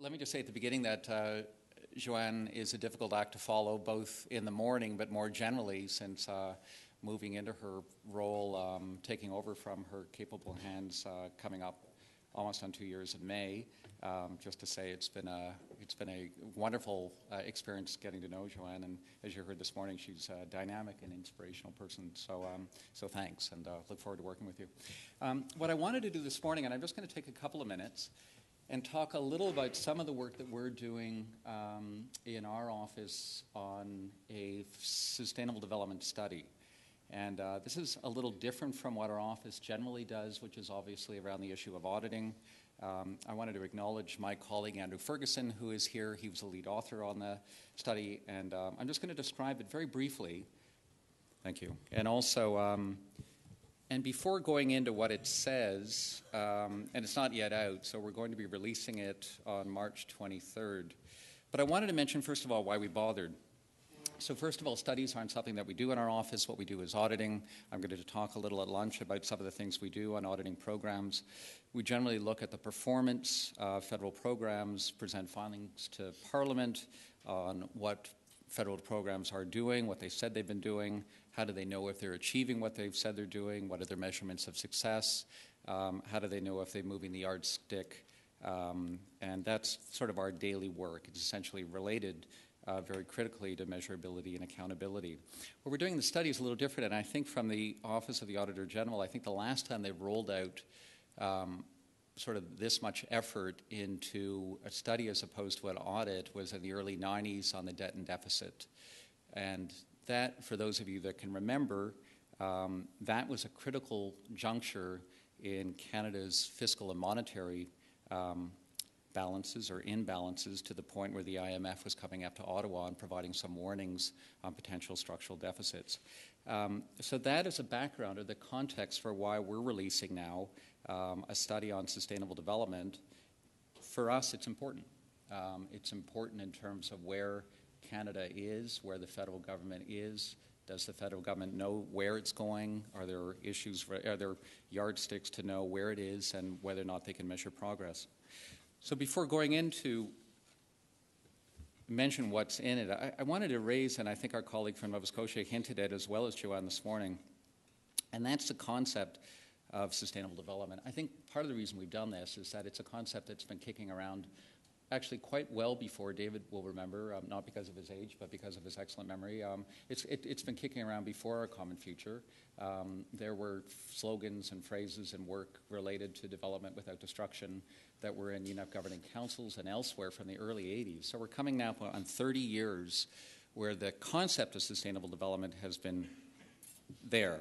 Let me just say at the beginning that Joanne is a difficult act to follow, both in the morning but more generally since moving into her role, taking over from her capable hands coming up almost on 2 years in May. Just to say it's been a wonderful experience getting to know Joanne, and as you heard this morning, she's a dynamic and inspirational person. So thanks, and look forward to working with you. What I wanted to do this morning, and I'm just going to take a couple of minutes and talk a little about some of the work that we're doing in our office on a sustainable development study. And this is a little different from what our office generally does, which is obviously around the issue of auditing. I wanted to acknowledge my colleague Andrew Ferguson, who is here. He was the lead author on the study, and I'm just going to describe it very briefly. Thank you. And also, and before going into what it says, and it's not yet out, so we're going to be releasing it on March 23rd. But I wanted to mention, first of all, why we bothered. So first of all, studies aren't something that we do in our office. What we do is auditing. I'm going to talk a little at lunch about some of the things we do on auditing programs. We generally look at the performance of federal programs, present findings to Parliament on what federal programs are doing, what they said they've been doing, how do they know if they're achieving what they've said they're doing, what are their measurements of success, how do they know if they're moving the yardstick, and that's sort of our daily work. It's essentially related very critically to measurability and accountability. What we're doing in the study is a little different, and I think from the Office of the Auditor General, I think the last time they rolled out sort of this much effort into a study as opposed to an audit was in the early 90s on the debt and deficit. And that, for those of you that can remember, that was a critical juncture in Canada's fiscal and monetary balances or imbalances, to the point where the IMF was coming up to Ottawa and providing some warnings on potential structural deficits. So that is a background or the context for why we're releasing now a study on sustainable development. For us, it's important. It's important in terms of where Canada is, where the federal government is. Does the federal government know where it's going? Are there issues, are there yardsticks to know where it is and whether or not they can measure progress? So before going into mention what's in it, I wanted to raise, and I think our colleague from Nova Scotia hinted at as well as Joanne this morning, and that's the concept of sustainable development. I think part of the reason we've done this is that it's a concept that's been kicking around actually quite well before. David will remember, not because of his age, but because of his excellent memory. It's been kicking around before Our Common Future. There were slogans and phrases and work related to development without destruction that were in UNEP governing councils and elsewhere from the early 80s. So we're coming now on 30 years where the concept of sustainable development has been there.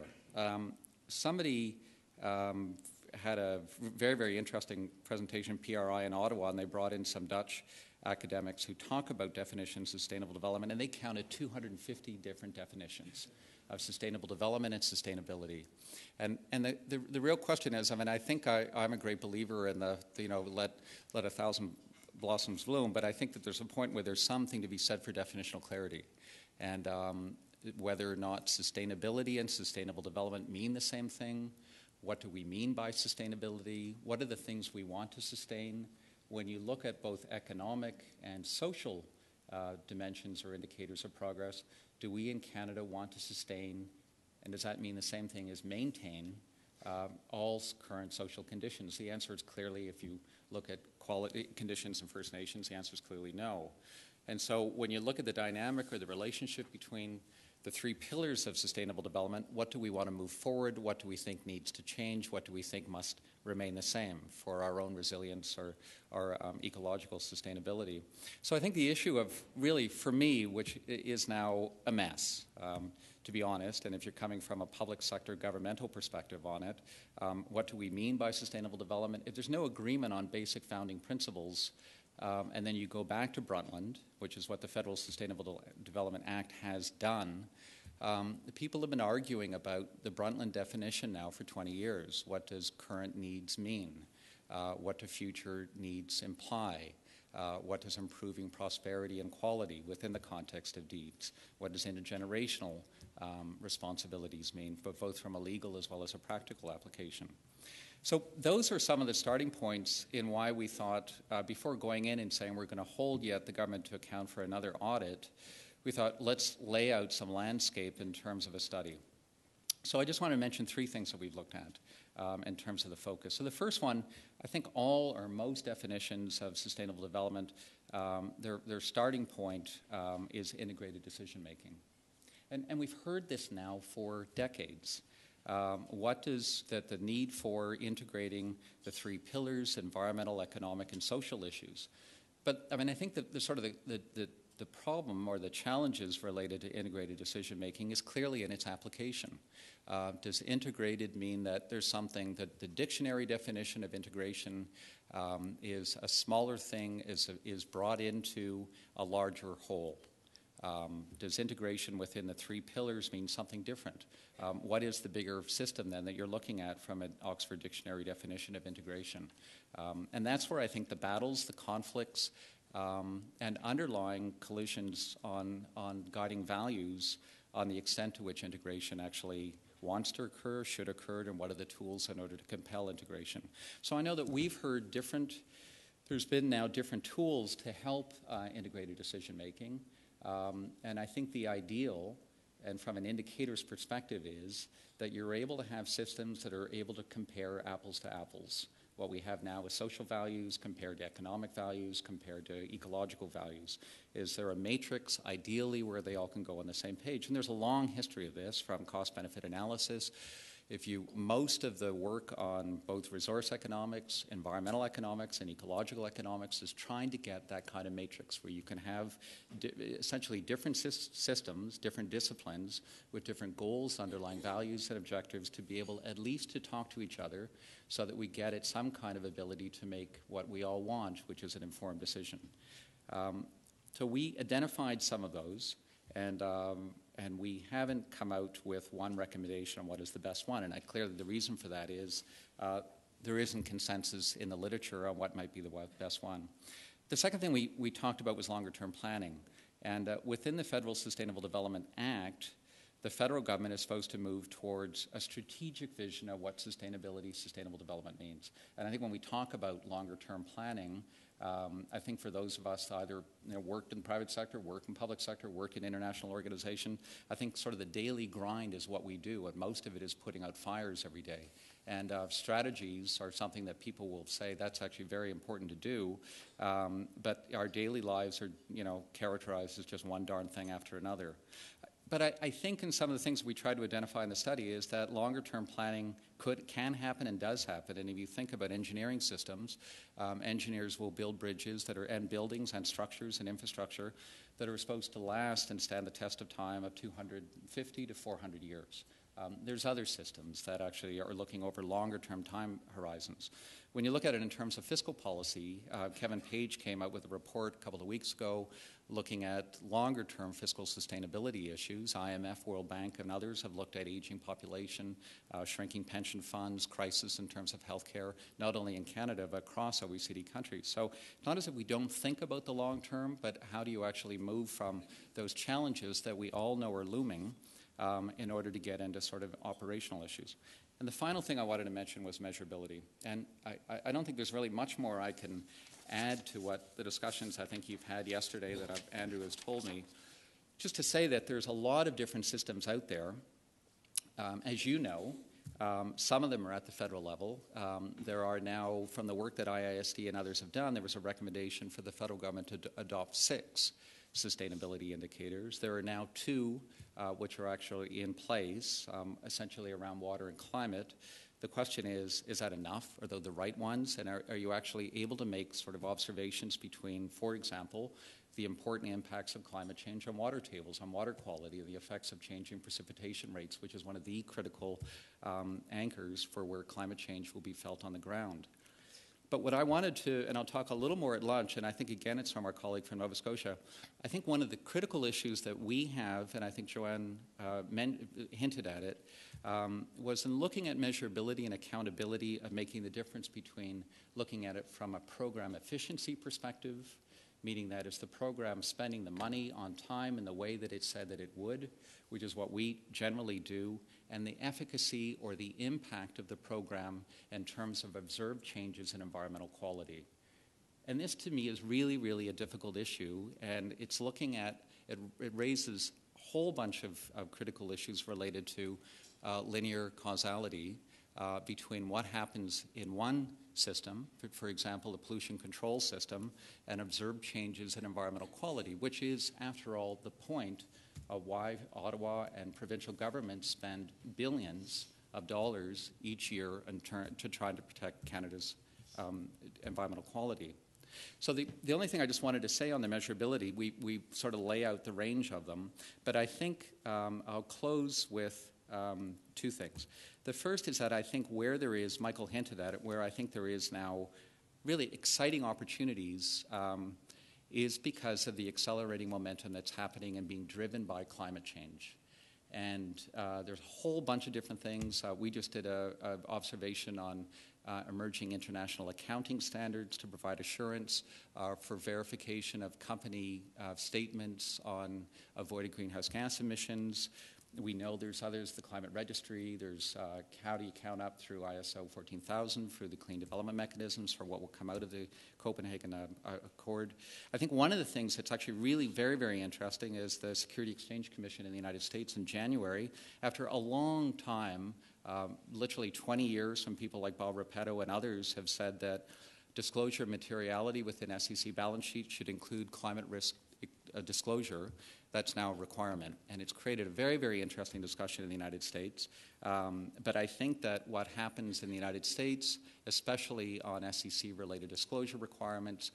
Somebody had a very, very interesting presentation, PRI in Ottawa, and they brought in some Dutch academics who talk about definitions of sustainable development, and they counted 250 different definitions of sustainable development and sustainability. And the real question is, I mean, I think I'm a great believer in the, let a thousand blossoms bloom, but I think that there's a point where there's something to be said for definitional clarity. And whether or not sustainability and sustainable development mean the same thing. What do we mean by sustainability? What are the things we want to sustain? When you look at both economic and social dimensions or indicators of progress, do we in Canada want to sustain, and does that mean the same thing as maintain, all current social conditions? The answer is clearly, if you look at quality conditions in First Nations, the answer is clearly no. And so when you look at the dynamic or the relationship between the three pillars of sustainable development, what do we want to move forward? What do we think needs to change? What do we think must remain the same for our own resilience or our ecological sustainability? So I think the issue of really, for me, which is now a mess, to be honest, and if you're coming from a public sector governmental perspective on it, what do we mean by sustainable development? If there's no agreement on basic founding principles, and then you go back to Brundtland, which is what the Federal Sustainable Development Act has done. The people have been arguing about the Brundtland definition now for 20 years. What does current needs mean? What do future needs imply? What does improving prosperity and quality within the context of needs? What does intergenerational responsibilities mean, but both from a legal as well as a practical application. So those are some of the starting points in why we thought, before going in and saying we're going to hold yet the government to account for another audit, we thought let's lay out some landscape in terms of a study. So I just want to mention three things that we've looked at in terms of the focus. So the first one, I think all or most definitions of sustainable development, their starting point is integrated decision making. And we've heard this now for decades. What does the need for integrating the three pillars, environmental, economic, and social issues? But I mean, I think that the problem or the challenges related to integrated decision making is clearly in its application. Does integrated mean that there's something that the dictionary definition of integration is a smaller thing, is brought into a larger whole? Does integration within the three pillars mean something different? What is the bigger system then that you're looking at from an Oxford Dictionary definition of integration? And that's where I think the battles, the conflicts, and underlying collisions on guiding values on the extent to which integration actually wants to occur, should occur, and what are the tools in order to compel integration. So I know that we've heard there's been now different tools to help integrated decision making. And I think the ideal, and from an indicator's perspective, is that you're able to have systems that are able to compare apples to apples. What we have now is social values compared to economic values, compared to ecological values. Is there a matrix, ideally, where they all can go on the same page? And there's a long history of this, from cost-benefit analysis. Most of the work on both resource economics, environmental economics, and ecological economics is trying to get that kind of matrix where you can have essentially different systems, different disciplines with different goals, underlying values, and objectives to be able at least to talk to each other so that we get at some kind of ability to make what we all want, which is an informed decision. So we identified some of those. And we haven't come out with one recommendation on what is the best one. And clearly the reason for that is there isn't consensus in the literature on what might be the best one. The second thing we talked about was longer-term planning. And within the Federal Sustainable Development Act, the federal government is supposed to move towards a strategic vision of what sustainable development means. And I think when we talk about longer-term planning, I think for those of us that either worked in the private sector, work in public sector, work in international organization, I think sort of the daily grind is what we do, and most of it is putting out fires every day. And strategies are something that people will say that's actually very important to do, but our daily lives are characterized as just one darn thing after another. But I think in some of the things we try to identify in the study is that longer-term planning can happen and does happen. And if you think about engineering systems, engineers will build bridges and buildings and structures and infrastructure that are supposed to last and stand the test of time of 250 to 400 years. There's other systems that actually are looking over longer-term time horizons. When you look at it in terms of fiscal policy, Kevin Page came out with a report a couple of weeks ago looking at longer-term fiscal sustainability issues. IMF, World Bank, and others have looked at aging population, shrinking pension funds, crisis in terms of healthcare, not only in Canada, but across OECD countries. So it's not as if we don't think about the long term, but how do you actually move from those challenges that we all know are looming in order to get into sort of operational issues. And the final thing I wanted to mention was measurability. And I don't think there's really much more I can add to what the discussions I think you've had yesterday that Andrew has told me. Just to say that there's a lot of different systems out there. As you know, some of them are at the federal level. There are now, from the work that IISD and others have done, there was a recommendation for the federal government to adopt 6 sustainability indicators. There are now 2 which are actually in place, essentially around water and climate. The question is that enough? Are they the right ones? And are you actually able to make sort of observations between, for example, the important impacts of climate change on water tables, on water quality, the effects of changing precipitation rates, which is one of the critical anchors for where climate change will be felt on the ground. But what I wanted to, and I'll talk a little more at lunch, and I think again it's from our colleague from Nova Scotia, I think one of the critical issues that we have, and I think Joanne hinted at it, was in looking at measurability and accountability of making the difference between looking at it from a program efficiency perspective meaning that is the program spending the money on time in the way that it said that it would, which is what we generally do, and the efficacy or the impact of the program in terms of observed changes in environmental quality. And this, to me, is really, really a difficult issue, and it's looking at, it raises a whole bunch of critical issues related to linear causality between what happens in one system, for example, the pollution control system, and observed changes in environmental quality, which is, after all, the point of why Ottawa and provincial governments spend billions of dollars each year to try to protect Canada's environmental quality. So the only thing I just wanted to say on the measurability, we sort of lay out the range of them, but I think I'll close with two things. The first is that I think where there is, Michael hinted at it, where I think there is now really exciting opportunities is because of the accelerating momentum that's happening and being driven by climate change. And there's a whole bunch of different things. We just did an observation on emerging international accounting standards to provide assurance for verification of company statements on avoided greenhouse gas emissions. We know there's others, the Climate Registry, there's county count up through ISO 14000 through the clean development mechanisms for what will come out of the Copenhagen Accord. I think one of the things that's actually really very, very interesting is the Security Exchange Commission in the United States in January, after a long time, literally 20 years from people like Bob Repetto and others have said that disclosure of materiality within SEC balance sheets should include climate risk disclosure. That's now a requirement, and it's created a very, very interesting discussion in the United States. But I think that what happens in the United States, especially on SEC-related disclosure requirements,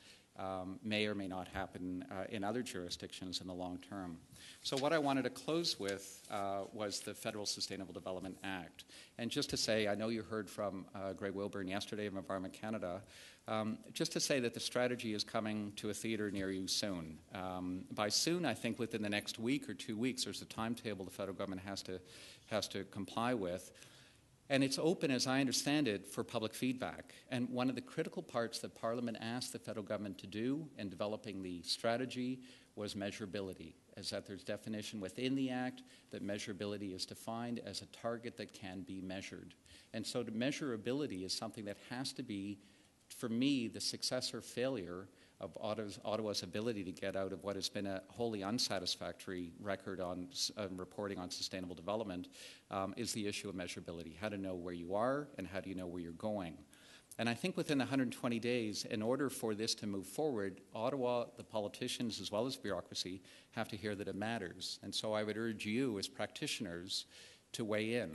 may or may not happen in other jurisdictions in the long term. So what I wanted to close with was the Federal Sustainable Development Act. And just to say, I know you heard from Greg Wilburn yesterday of Environment Canada, just to say that the strategy is coming to a theatre near you soon. By soon, I think within the next week or 2 weeks, there's a timetable the federal government has to comply with. And it's open, as I understand it, for public feedback. And one of the critical parts that Parliament asked the federal government to do in developing the strategy was measurability, as that there's definition within the Act that measurability is defined as a target that can be measured. And so the measurability is something that has to be, for me, the success or failure of Ottawa's ability to get out of what has been a wholly unsatisfactory record on reporting on sustainable development is the issue of measurability. How to know where you are and how do you know where you're going. And I think within the 120 days, in order for this to move forward, Ottawa, the politicians as well as bureaucracy, have to hear that it matters. And so I would urge you as practitioners to weigh in.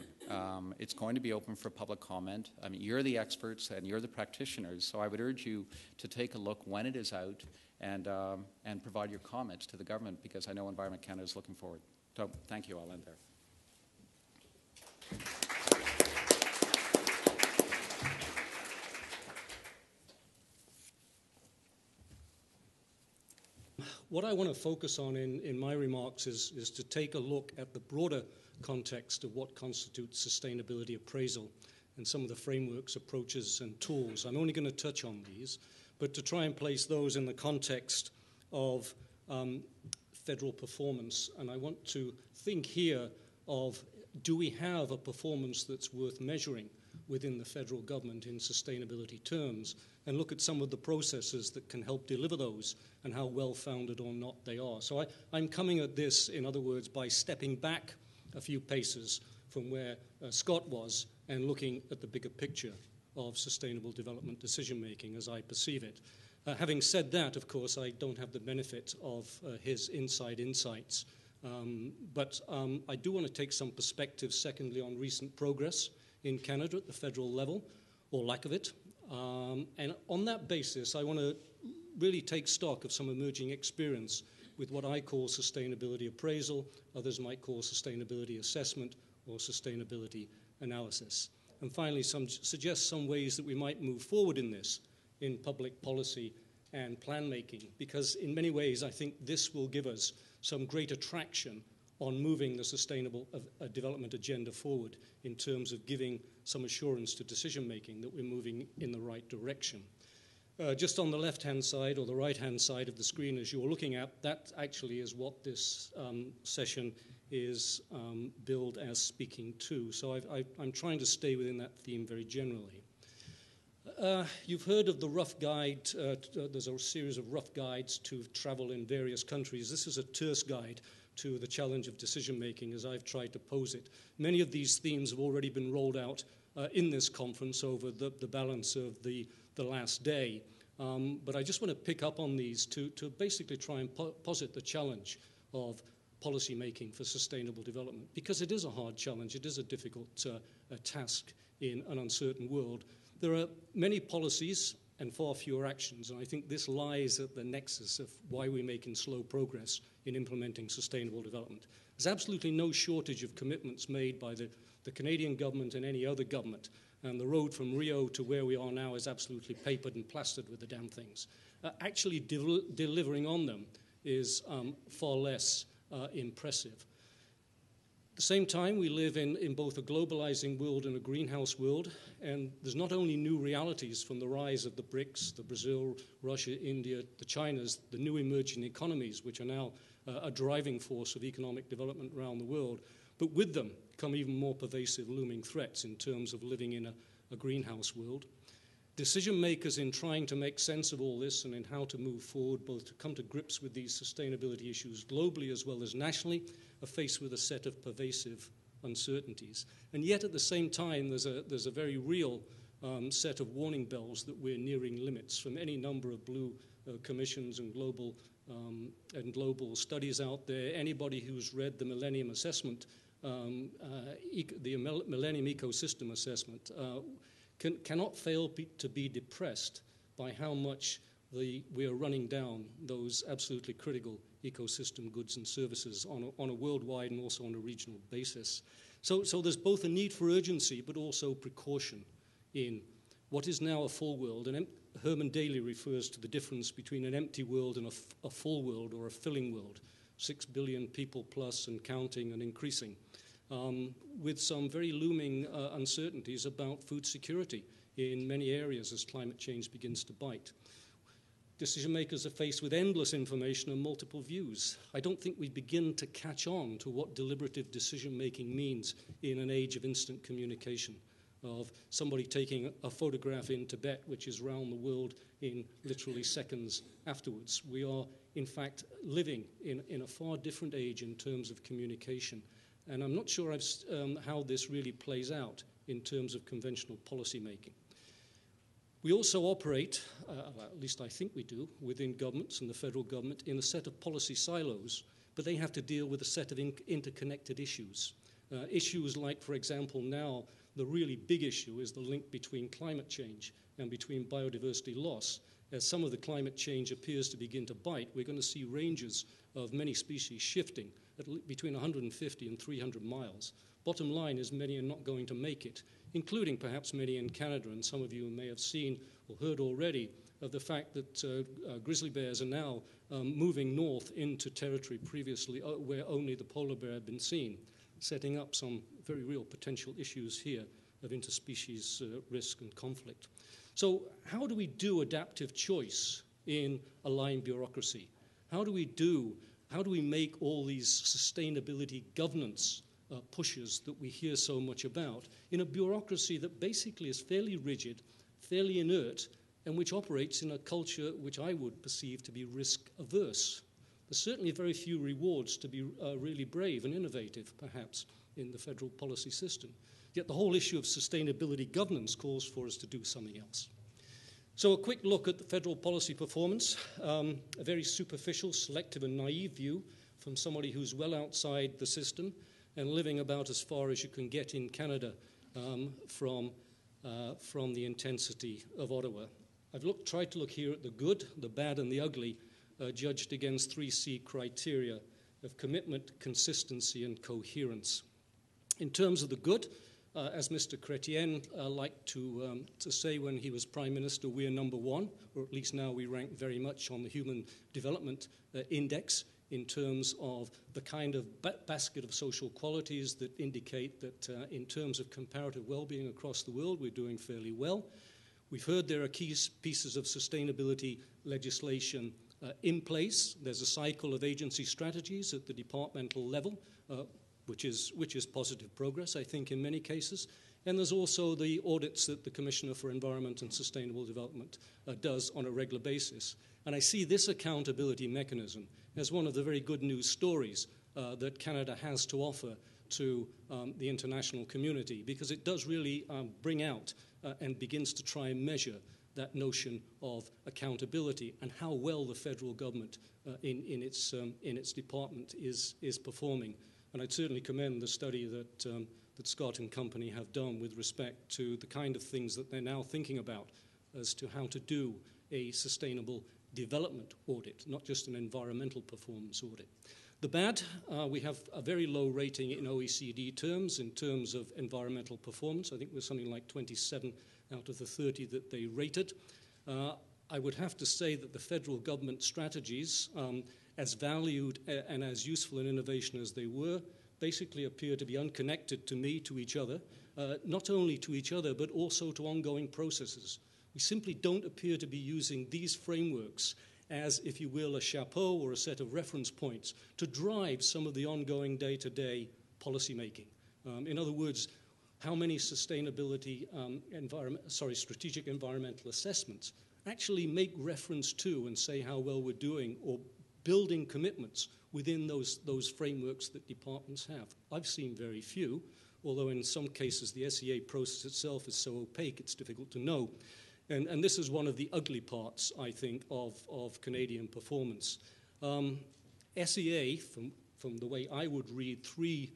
It's going to be open for public comment. I mean, you're the experts and you're the practitioners, so I would urge you to take a look when it is out and provide your comments to the government, because I know Environment Canada is looking forward. So thank you. I'll end there. What I want to focus on in my remarks is to take a look at the broader context of what constitutes sustainability appraisal and some of the frameworks, approaches, and tools. I'm only going to touch on these, but to try and place those in the context of federal performance. And I want to think here of, do we have a performance that's worth measuring within the federal government in sustainability terms, and look at some of the processes that can help deliver those and how well-founded or not they are. So I'm coming at this, in other words, by stepping back a few paces from where Scott was and looking at the bigger picture of sustainable development decision-making as I perceive it. Having said that, of course, I don't have the benefit of his inside insights, but I do want to take some perspective, secondly, on recent progress in Canada at the federal level, or lack of it. And on that basis, I want to really take stock of some emerging experience with what I call sustainability appraisal, others might call sustainability assessment or sustainability analysis. And finally, suggest some ways that we might move forward in this, in public policy and plan making, because in many ways I think this will give us some greater traction on moving the sustainable development agenda forward in terms of giving some assurance to decision making that we're moving in the right direction. Just on the left-hand side or the right-hand side of the screen as you're looking at, that actually is what this session is billed as speaking to. So I'm trying to stay within that theme very generally. You've heard of the rough guide. There's a series of rough guides to travel in various countries. This is a terse guide to the challenge of decision-making as I've tried to pose it. Many of these themes have already been rolled out in this conference over the balance of the last day. But I just want to pick up on these to basically try and posit the challenge of policy making for sustainable development, because it is a hard challenge. It is a difficult task in an uncertain world. There are many policies and far fewer actions, and I think this lies at the nexus of why we're making slow progress in implementing sustainable development. There's absolutely no shortage of commitments made by the Canadian government and any other government, and the road from Rio to where we are now is absolutely papered and plastered with the damn things. Actually delivering on them is far less impressive. At the same time, we live in both a globalizing world and a greenhouse world, and there's not only new realities from the rise of the BRICS, the Brazil, Russia, India, the Chinas, the new emerging economies, which are now a driving force of economic development around the world, but with them come even more pervasive looming threats in terms of living in a greenhouse world. Decision makers in trying to make sense of all this and in how to move forward, both to come to grips with these sustainability issues globally as well as nationally, are faced with a set of pervasive uncertainties. And yet at the same time, there's a very real set of warning bells that we're nearing limits from any number of blue commissions and global studies out there. Anybody who's read the Millennium Assessment, the Millennium Ecosystem Assessment, cannot fail to be depressed by how much we are running down those absolutely critical ecosystem goods and services on a worldwide and also on a regional basis. So there's both a need for urgency but also precaution in what is now a full world. And Herman Daly refers to the difference between an empty world and a full world or a filling world, 6 billion people plus and counting and increasing, with some very looming uncertainties about food security in many areas as climate change begins to bite. Decision makers are faced with endless information and multiple views. I don't think we begin to catch on to what deliberative decision making means in an age of instant communication, of somebody taking a photograph in Tibet, which is around the world in literally seconds afterwards. We are, in fact, living in a far different age in terms of communication. And I'm not sure how this really plays out in terms of conventional policy making. We also operate, at least I think we do, within governments and the federal government in a set of policy silos, but they have to deal with a set of interconnected issues. Issues like, for example, now the really big issue is the link between climate change and between biodiversity loss. As some of the climate change appears to begin to bite, we're going to see ranges of many species shifting at between 150 and 300 miles. Bottom line is many are not going to make it, including perhaps many in Canada, and some of you may have seen or heard already of the fact that grizzly bears are now moving north into territory previously where only the polar bear had been seen, setting up some very real potential issues here of interspecies risk and conflict. So how do we do adaptive choice in a line bureaucracy? How do we make all these sustainability governance pushes that we hear so much about in a bureaucracy that basically is fairly rigid, fairly inert, and which operates in a culture which I would perceive to be risk-averse? There's certainly very few rewards to be really brave and innovative, perhaps, in the federal policy system. Yet the whole issue of sustainability governance calls for us to do something else. So a quick look at the federal policy performance, a very superficial, selective, and naive view from somebody who's well outside the system and living about as far as you can get in Canada from the intensity of Ottawa. I've tried to look here at the good, the bad, and the ugly, judged against 3C criteria of commitment, consistency, and coherence. In terms of the good, as Mr. Chrétien liked to say when he was Prime Minister, we're number one, or at least now we rank very much on the Human Development Index in terms of the kind of basket of social qualities that indicate that in terms of comparative well-being across the world, we're doing fairly well. We've heard there are key pieces of sustainability legislation in place. There's a cycle of agency strategies at the departmental level, which is positive progress, I think, in many cases. And there's also the audits that the Commissioner for Environment and Sustainable Development does on a regular basis. And I see this accountability mechanism as one of the very good news stories that Canada has to offer to the international community, because it does really bring out and begins to try and measure that notion of accountability and how well the federal government in its department is performing. And I'd certainly commend the study that Scott and company have done with respect to the kind of things that they're now thinking about as to how to do a sustainable development audit, not just an environmental performance audit. The bad, we have a very low rating in OECD terms in terms of environmental performance. I think we're something like 27 out of the 30 that they rated. I would have to say that the federal government strategies, as valued and as useful in innovation as they were, basically appear to be unconnected to each other, not only to each other, but also to ongoing processes. We simply don't appear to be using these frameworks as, if you will, a chapeau or a set of reference points to drive some of the ongoing day-to-day policymaking. In other words, how many sustainability, strategic environmental assessments actually make reference to and say how well we're doing or building commitments within those frameworks that departments have. I've seen very few, although in some cases the SEA process itself is so opaque it's difficult to know. And this is one of the ugly parts, I think, of Canadian performance. SEA, from the way I would read three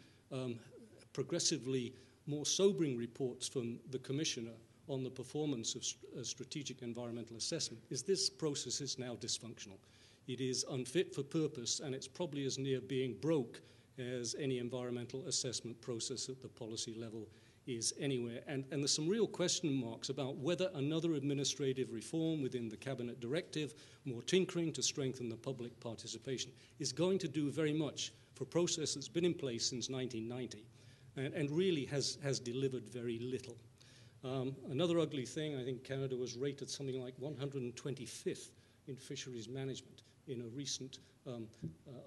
progressively more sobering reports from the Commissioner on the performance of strategic environmental assessment, is this process is now dysfunctional. It is unfit for purpose, and it's probably as near being broke as any environmental assessment process at the policy level is anywhere. And there's some real question marks about whether another administrative reform within the Cabinet Directive, more tinkering to strengthen the public participation, is going to do very much for a process that's been in place since 1990 and really has delivered very little. Another ugly thing, I think Canada was rated something like 125th in fisheries management in a recent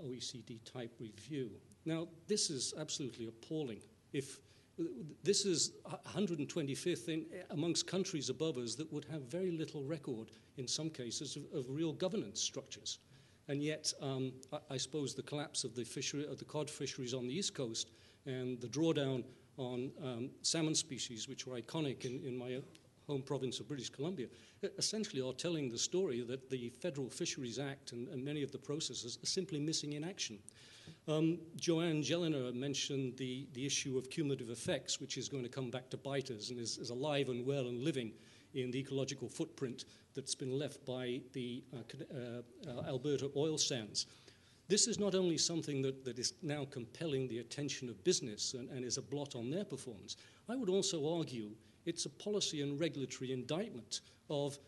OECD-type review. Now, this is absolutely appalling. If this is 125th amongst countries above us that would have very little record, in some cases, of real governance structures. And yet, I suppose the collapse of the cod fisheries on the East Coast and the drawdown on salmon species, which were iconic in my home province of British Columbia, essentially are telling the story that the Federal Fisheries Act and many of the processes are simply missing in action. Joanne Jelena mentioned the issue of cumulative effects, which is going to come back to bite us and is alive and well and living in the ecological footprint that's been left by the Alberta oil sands. This is not only something that is now compelling the attention of business and is a blot on their performance. I would also argue it's a policy and regulatory indictment of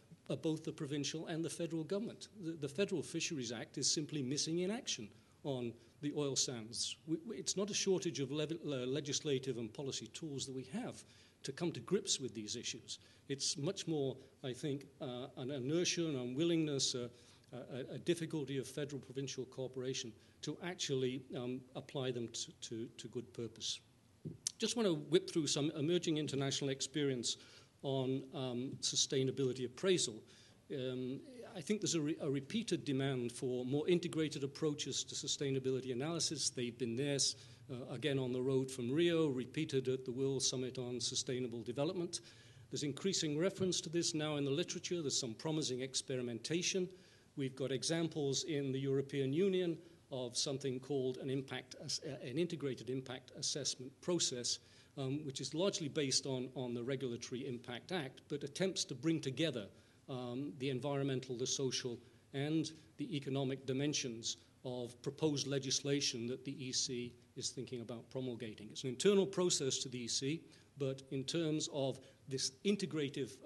both the provincial and the federal government. The Federal Fisheries Act is simply missing in action on the oil sands. It's not a shortage of legislative and policy tools that we have to come to grips with these issues. It's much more, I think, an inertia, an unwillingness, a difficulty of federal-provincial cooperation to actually apply them to good purpose. Just want to whip through some emerging international experience on sustainability appraisal. I think there's a repeated demand for more integrated approaches to sustainability analysis. They've been there, again, on the road from Rio, repeated at the World Summit on Sustainable Development. There's increasing reference to this now in the literature. There's some promising experimentation. We've got examples in the European Union of something called an integrated impact assessment process, which is largely based on the Regulatory Impact Act, but attempts to bring together the environmental, the social, and the economic dimensions of proposed legislation that the EC is thinking about promulgating. It's an internal process to the EC, but in terms of this integrative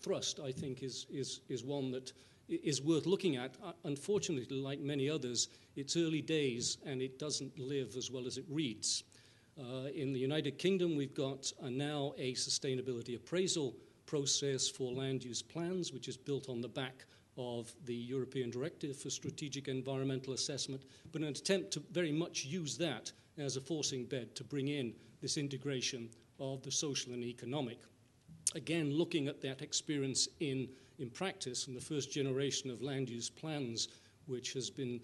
thrust, I think is one that is worth looking at. Unfortunately, like many others, it's early days and it doesn't live as well as it reads. In the United Kingdom, we've got now a sustainability appraisal process for land use plans, which is built on the back of the European Directive for Strategic Environmental Assessment, but an attempt to very much use that as a forcing bed to bring in this integration of the social and economic. Again, looking at that experience in practice, and the first generation of land use plans, which has been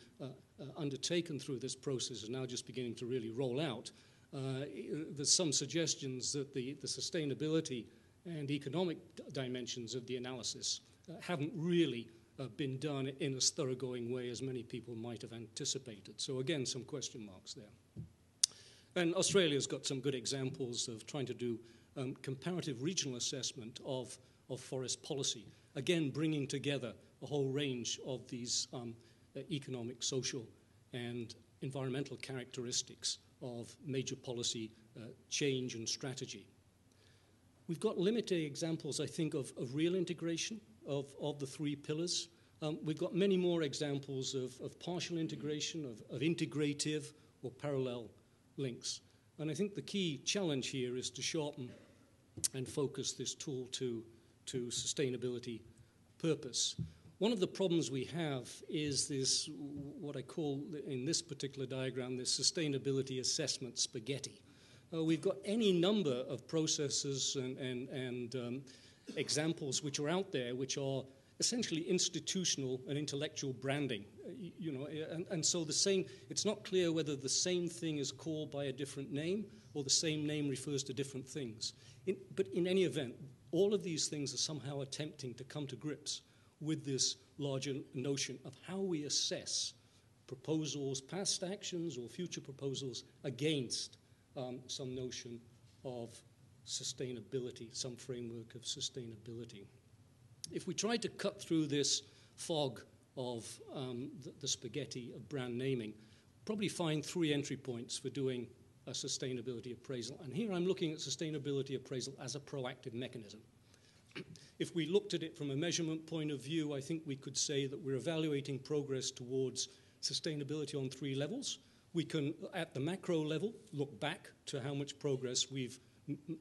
undertaken through this process, is now just beginning to really roll out. There's some suggestions that the sustainability and economic dimensions of the analysis haven't really been done in as thoroughgoing way as many people might have anticipated. So again, some question marks there. And Australia's got some good examples of trying to do comparative regional assessment of forest policy. Again, bringing together a whole range of these economic, social, and environmental characteristics of major policy change and strategy. We've got limited examples, I think, of real integration of the three pillars. We've got many more examples of partial integration, of integrative or parallel links. And I think the key challenge here is to sharpen and focus this tool to sustainability purpose. One of the problems we have is this, what I call in this particular diagram, this sustainability assessment spaghetti. We've got any number of processes and examples which are out there which are essentially institutional and intellectual branding. And so it's not clear whether the same thing is called by a different name or the same name refers to different things. But in any event, all of these things are somehow attempting to come to grips with this larger notion of how we assess proposals, past actions or future proposals against some notion of sustainability, some framework of sustainability. If we try to cut through this fog of the spaghetti of brand naming, probably find three entry points for doing a sustainability appraisal. And here I'm looking at sustainability appraisal as a proactive mechanism. If we looked at it from a measurement point of view, I think we could say that we're evaluating progress towards sustainability on three levels. We can, at the macro level, look back to how much progress we've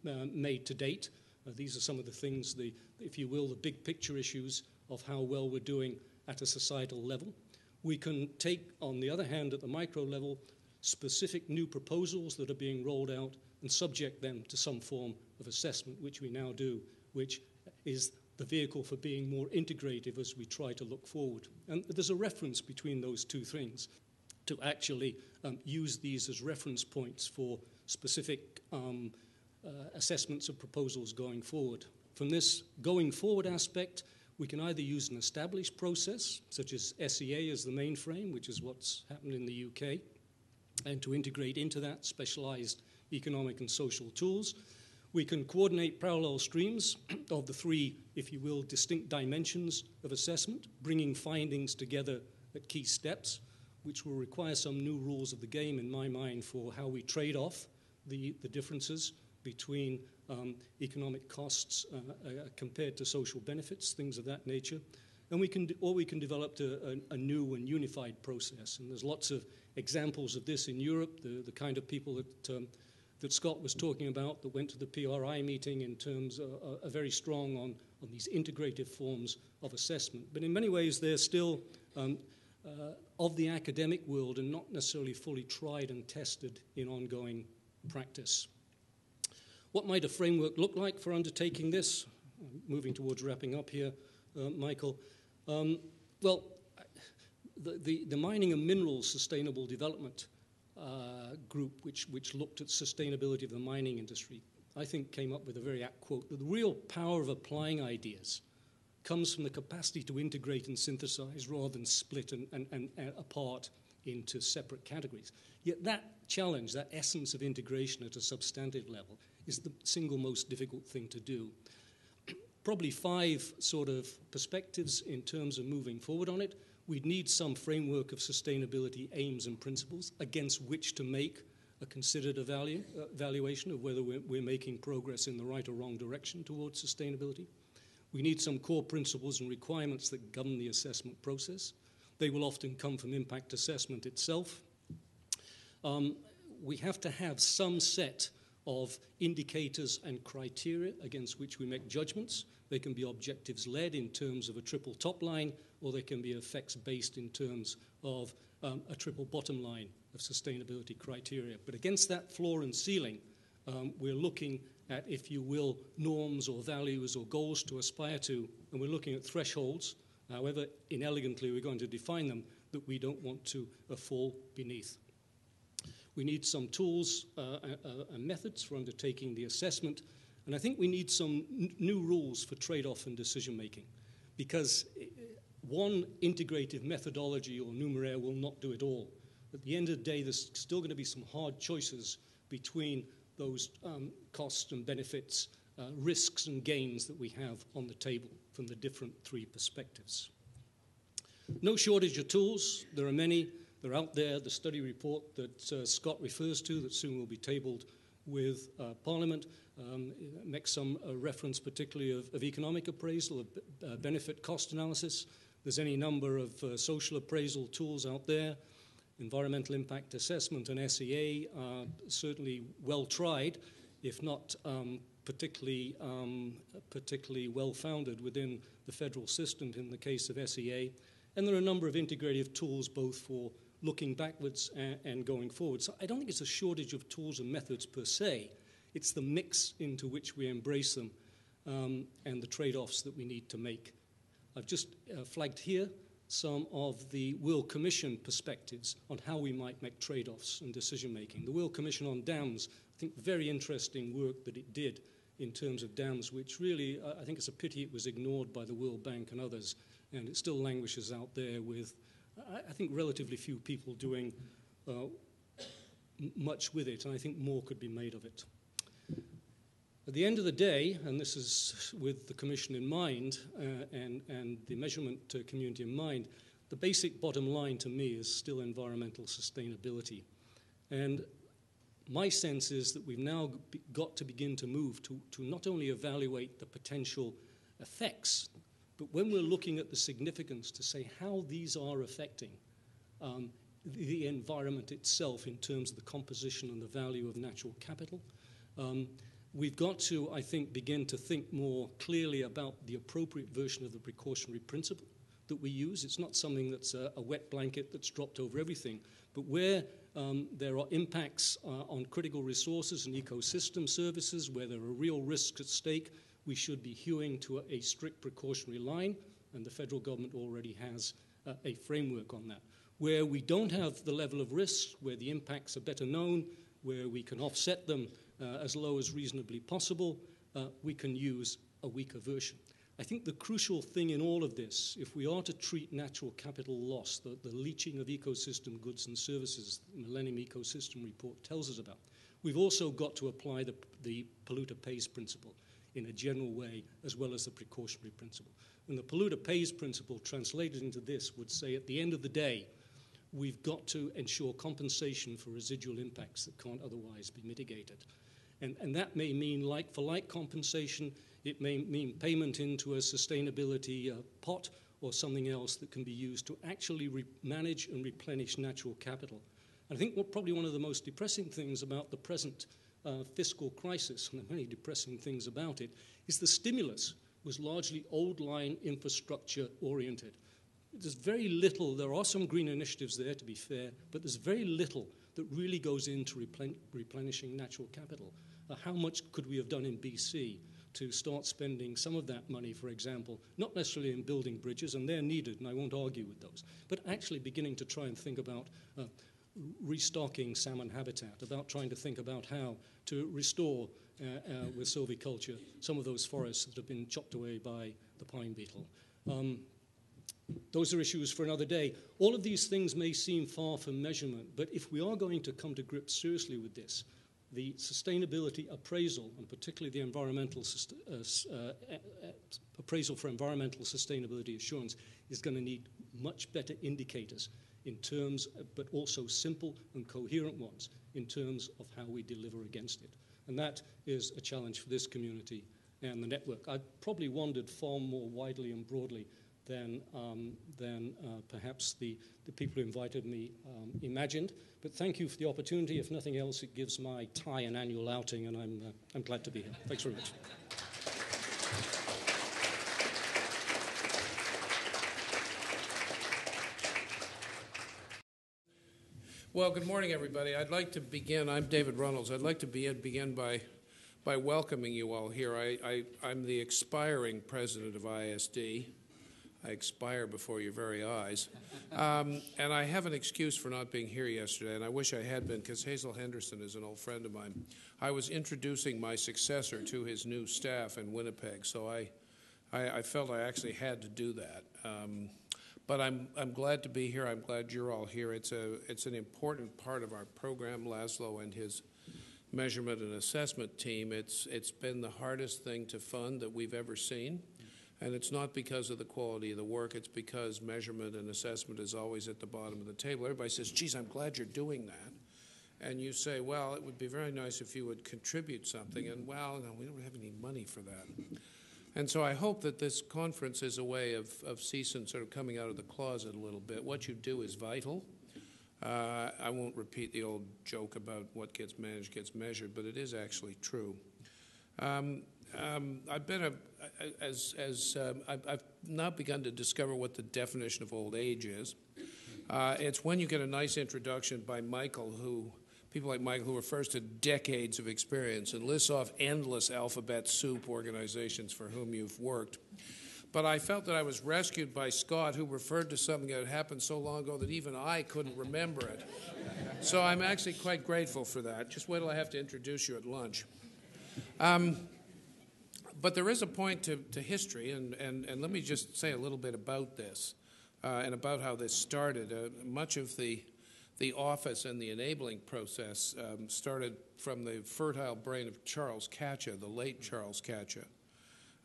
made to date. These are some of the things, if you will, the big picture issues of how well we're doing at a societal level. We can take, on the other hand, at the micro level, specific new proposals that are being rolled out and subject them to some form of assessment, which we now do, which is the vehicle for being more integrative as we try to look forward. And there's a reference between those two things to actually use these as reference points for specific assessments of proposals going forward. From this going forward aspect, we can either use an established process, such as SEA as the mainframe, which is what's happened in the UK, and to integrate into that specialized economic and social tools. We can coordinate parallel streams of the three, if you will, distinct dimensions of assessment, bringing findings together at key steps, which will require some new rules of the game, in my mind, for how we trade off the differences between economic costs compared to social benefits, things of that nature. And we can develop a new and unified process. And there's lots of examples of this in Europe, the kind of people that Scott was talking about that went to the PRI meeting in terms are very strong on these integrative forms of assessment. But in many ways, they're still of the academic world and not necessarily fully tried and tested in ongoing practice. What might a framework look like for undertaking this? Moving towards wrapping up here, Michael. Well, the Mining and Minerals Sustainable Development group, which looked at sustainability of the mining industry, I think came up with a very apt quote, that the real power of applying ideas comes from the capacity to integrate and synthesize rather than split and apart into separate categories. Yet that challenge, that essence of integration at a substantive level, is the single most difficult thing to do. Probably 5 sort of perspectives in terms of moving forward on it. We'd need some framework of sustainability aims and principles against which to make a considered evaluation of whether we're making progress in the right or wrong direction towards sustainability. We need some core principles and requirements that govern the assessment process. They will often come from impact assessment itself. We have to have some set of indicators and criteria against which we make judgments. They can be objectives-led in terms of a triple top line, or they can be effects-based in terms of a triple bottom line of sustainability criteria. But against that floor and ceiling, we're looking at, if you will, norms or values or goals to aspire to, and we're looking at thresholds, however inelegantly we're going to define them, that we don't want to fall beneath. We need some tools and methods for undertaking the assessment, and I think we need some new rules for trade-off and decision-making, because one integrative methodology or numeraire will not do it all. At the end of the day, there's still going to be some hard choices between those costs and benefits, risks and gains that we have on the table from the different three perspectives. No shortage of tools. There are many. They're out there. The study report that Scott refers to, that soon will be tabled with Parliament, makes some reference particularly of economic appraisal, of benefit cost analysis. There's any number of social appraisal tools out there. Environmental impact assessment and SEA are certainly well tried, if not particularly well-founded within the federal system in the case of SEA. And there are a number of integrative tools both for looking backwards and going forward. So I don't think it's a shortage of tools and methods per se. It's the mix into which we embrace them and the trade-offs that we need to make. I've just flagged here some of the World Commission perspectives on how we might make trade-offs and decision-making. The World Commission on Dams, I think very interesting work that it did in terms of dams, which really, I think it's a pity it was ignored by the World Bank and others, and it still languishes out there with, I think, relatively few people doing much with it, and I think more could be made of it. At the end of the day, and this is with the Commission in mind and the measurement community in mind, the basic bottom line to me is still environmental sustainability. And my sense is that we've now got to begin to move to not only evaluate the potential effects, but when we're looking at the significance, to say how these are affecting the environment itself in terms of the composition and the value of natural capital. We've got to, I think, begin to think more clearly about the appropriate version of the precautionary principle that we use. It's not something that's a wet blanket that's dropped over everything, but where there are impacts on critical resources and ecosystem services, where there are real risks at stake, we should be hewing to a strict precautionary line, and the federal government already has a framework on that. Where we don't have the level of risk, where the impacts are better known, where we can offset them as low as reasonably possible, we can use a weaker version. I think the crucial thing in all of this, if we are to treat natural capital loss, the leaching of ecosystem goods and services the Millennium Ecosystem Report tells us about, we've also got to apply the polluter pays principle in a general way, as well as the precautionary principle. And the polluter pays principle, translated into this, would say at the end of the day, we've got to ensure compensation for residual impacts that can't otherwise be mitigated. And that may mean like-for-like compensation. It may mean payment into a sustainability pot or something else that can be used to actually manage and replenish natural capital. And I think probably one of the most depressing things about the present fiscal crisis, and there are many depressing things about it, is the stimulus was largely old-line infrastructure oriented. There's very little, there are some green initiatives there to be fair, but there's very little that really goes into replenishing natural capital. How much could we have done in BC to start spending some of that money, for example, not necessarily in building bridges, and they're needed, and I won't argue with those, but actually beginning to try and think about restocking salmon habitat, about trying to think about how to restore with silviculture some of those forests that have been chopped away by the pine beetle. Those are issues for another day. All of these things may seem far from measurement, but if we are going to come to grips seriously with this, the sustainability appraisal, and particularly the environmental appraisal for environmental sustainability assurance, is going to need much better indicators in terms, but also simple and coherent ones in terms of how we deliver against it. And that is a challenge for this community and the network. I've probably wandered far more widely and broadly than perhaps the people who invited me imagined. But thank you for the opportunity. If nothing else, it gives my tie an annual outing, and I'm glad to be here. Thanks very much. Well, good morning, everybody. I'd like to begin. I'm David Runnalls. I'd like to begin by welcoming you all here. I'm the expiring president of ISD. I expire before your very eyes. And I have an excuse for not being here yesterday, and I wish I had been, because Hazel Henderson is an old friend of mine. I was introducing my successor to his new staff in Winnipeg, so I felt I actually had to do that. But I'm glad to be here. I'm glad you're all here. It's an important part of our program. Laszlo and his measurement and assessment team. It's been the hardest thing to fund that we've ever seen, and it's not because of the quality of the work. It's because measurement and assessment is always at the bottom of the table. Everybody says, "Geez, I'm glad you're doing that," and you say, "Well, it would be very nice if you would contribute something," and well, no, we don't have any money for that. And so I hope that this conference is a way of CSUN sort of coming out of the closet a little bit. What you do is vital. I won't repeat the old joke about what gets managed gets measured, but it is actually true. I've now begun to discover what the definition of old age is. It's when you get a nice introduction by people like Michael, who refers to decades of experience and lists off endless alphabet soup organizations for whom you've worked. But I felt that I was rescued by Scott, who referred to something that had happened so long ago that even I couldn't remember it. So I'm actually quite grateful for that. Just wait till I have to introduce you at lunch. But there is a point to history, and let me just say a little bit about this and about how this started. Much of the office and the enabling process started from the fertile brain of Charles Katcha, the late Charles Katcha,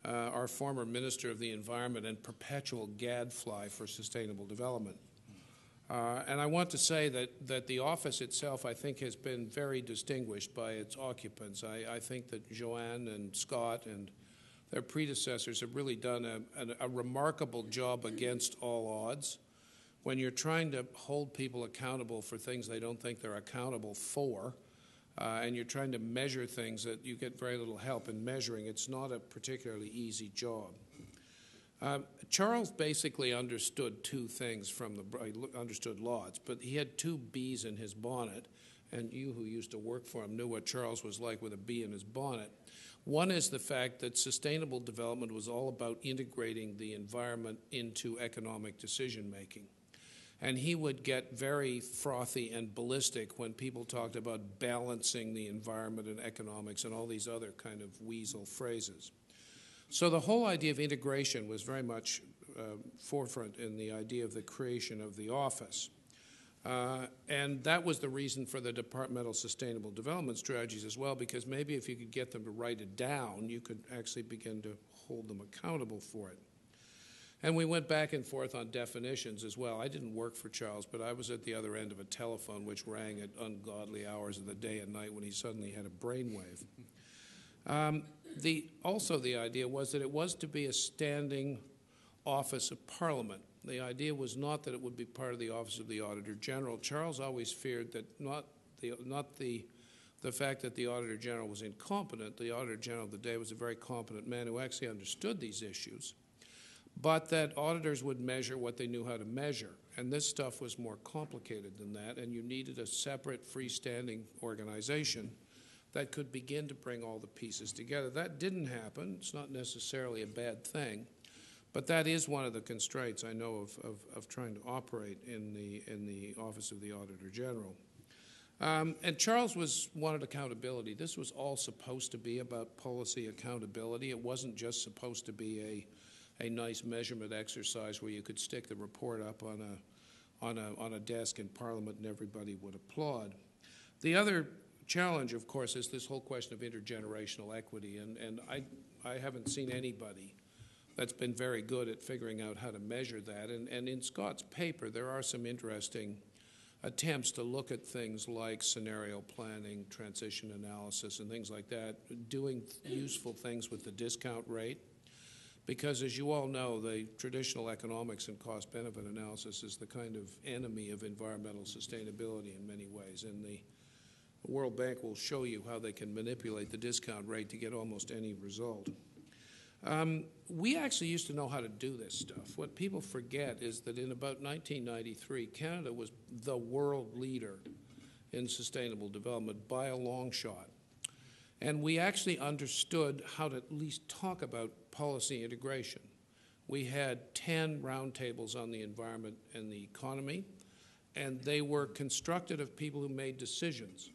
our former Minister of the Environment and perpetual gadfly for sustainable development. And I want to say that the office itself, I think, has been very distinguished by its occupants. I think that Joanne and Scott and their predecessors have really done a remarkable job against all odds. When you're trying to hold people accountable for things they don't think they're accountable for, and you're trying to measure things that you get very little help in measuring, it's not a particularly easy job. Charles basically understood two things he understood lots, but he had two bees in his bonnet, and you who used to work for him knew what Charles was like with a bee in his bonnet. One is the fact that sustainable development was all about integrating the environment into economic decision-making. And he would get very frothy and ballistic when people talked about balancing the environment and economics and all these other kind of weasel phrases. So the whole idea of integration was very much forefront in the idea of the creation of the office. And that was the reason for the departmental sustainable development strategies as well, because maybe if you could get them to write it down, you could actually begin to hold them accountable for it. And we went back and forth on definitions as well. I didn't work for Charles, but I was at the other end of a telephone which rang at ungodly hours of the day and night when he suddenly had a brainwave. Also the idea was that it was to be a standing office of Parliament. The idea was not that it would be part of the Office of the Auditor General. Charles always feared that not the fact that the Auditor General was incompetent. The Auditor General of the day was a very competent man who actually understood these issues, but that auditors would measure what they knew how to measure. And this stuff was more complicated than that, and you needed a separate freestanding organization that could begin to bring all the pieces together. That didn't happen. It's not necessarily a bad thing, but that is one of the constraints I know of trying to operate in the Office of the Auditor General. And Charles wanted accountability. This was all supposed to be about policy accountability. It wasn't just supposed to be a nice measurement exercise where you could stick the report up on a desk in Parliament and everybody would applaud. The other challenge, of course, is this whole question of intergenerational equity, and I haven't seen anybody that's been very good at figuring out how to measure that. And in Scott's paper, there are some interesting attempts to look at things like scenario planning, transition analysis, and things like that, doing useful things with the discount rate. because as you all know, the traditional economics and cost-benefit analysis is the kind of enemy of environmental sustainability in many ways, and the World Bank will show you how they can manipulate the discount rate to get almost any result. We actually used to know how to do this stuff. What people forget is that in about 1993, Canada was the world leader in sustainable development by a long shot. And we actually understood how to at least talk about policy integration. We had 10 roundtables on the environment and the economy, and they were constructed of people who made decisions.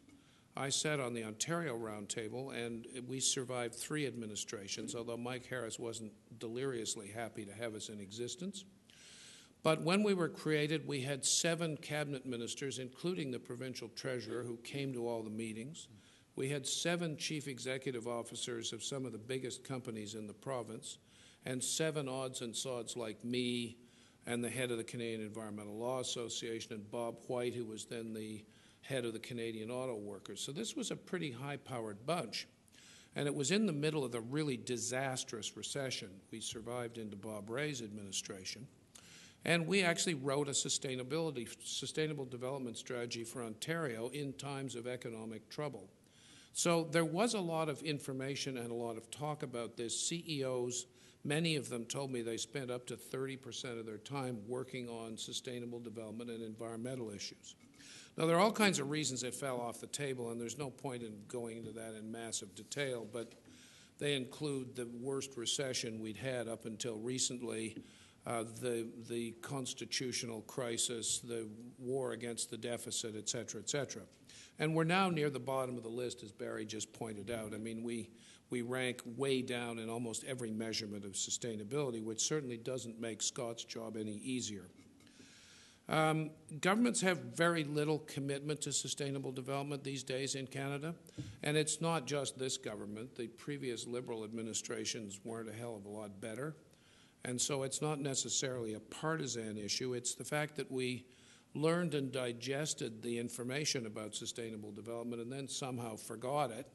I sat on the Ontario Roundtable, and we survived 3 administrations, although Mike Harris wasn't deliriously happy to have us in existence. But when we were created, we had 7 cabinet ministers, including the provincial treasurer, who came to all the meetings. We had 7 chief executive officers of some of the biggest companies in the province, and 7 odds and sods like me, and the head of the Canadian Environmental Law Association, and Bob White, who was then the head of the Canadian Auto Workers. So this was a pretty high-powered bunch. And it was in the middle of the really disastrous recession. We survived into Bob Rae's administration. And we actually wrote a sustainable development strategy for Ontario in times of economic trouble. So there was a lot of information and a lot of talk about this. CEOs, many of them told me they spent up to 30% of their time working on sustainable development and environmental issues. Now, there are all kinds of reasons it fell off the table, and there's no point in going into that in massive detail, but they include the worst recession we'd had up until recently, the constitutional crisis, the war against the deficit, et cetera, et cetera. And we're now near the bottom of the list, as Barry just pointed out. I mean, we rank way down in almost every measurement of sustainability, which certainly doesn't make Scott's job any easier. Governments have very little commitment to sustainable development these days in Canada, and it's not just this government. The previous Liberal administrations weren't a hell of a lot better, and so it's not necessarily a partisan issue. It's the fact that we learned and digested the information about sustainable development and then somehow forgot it.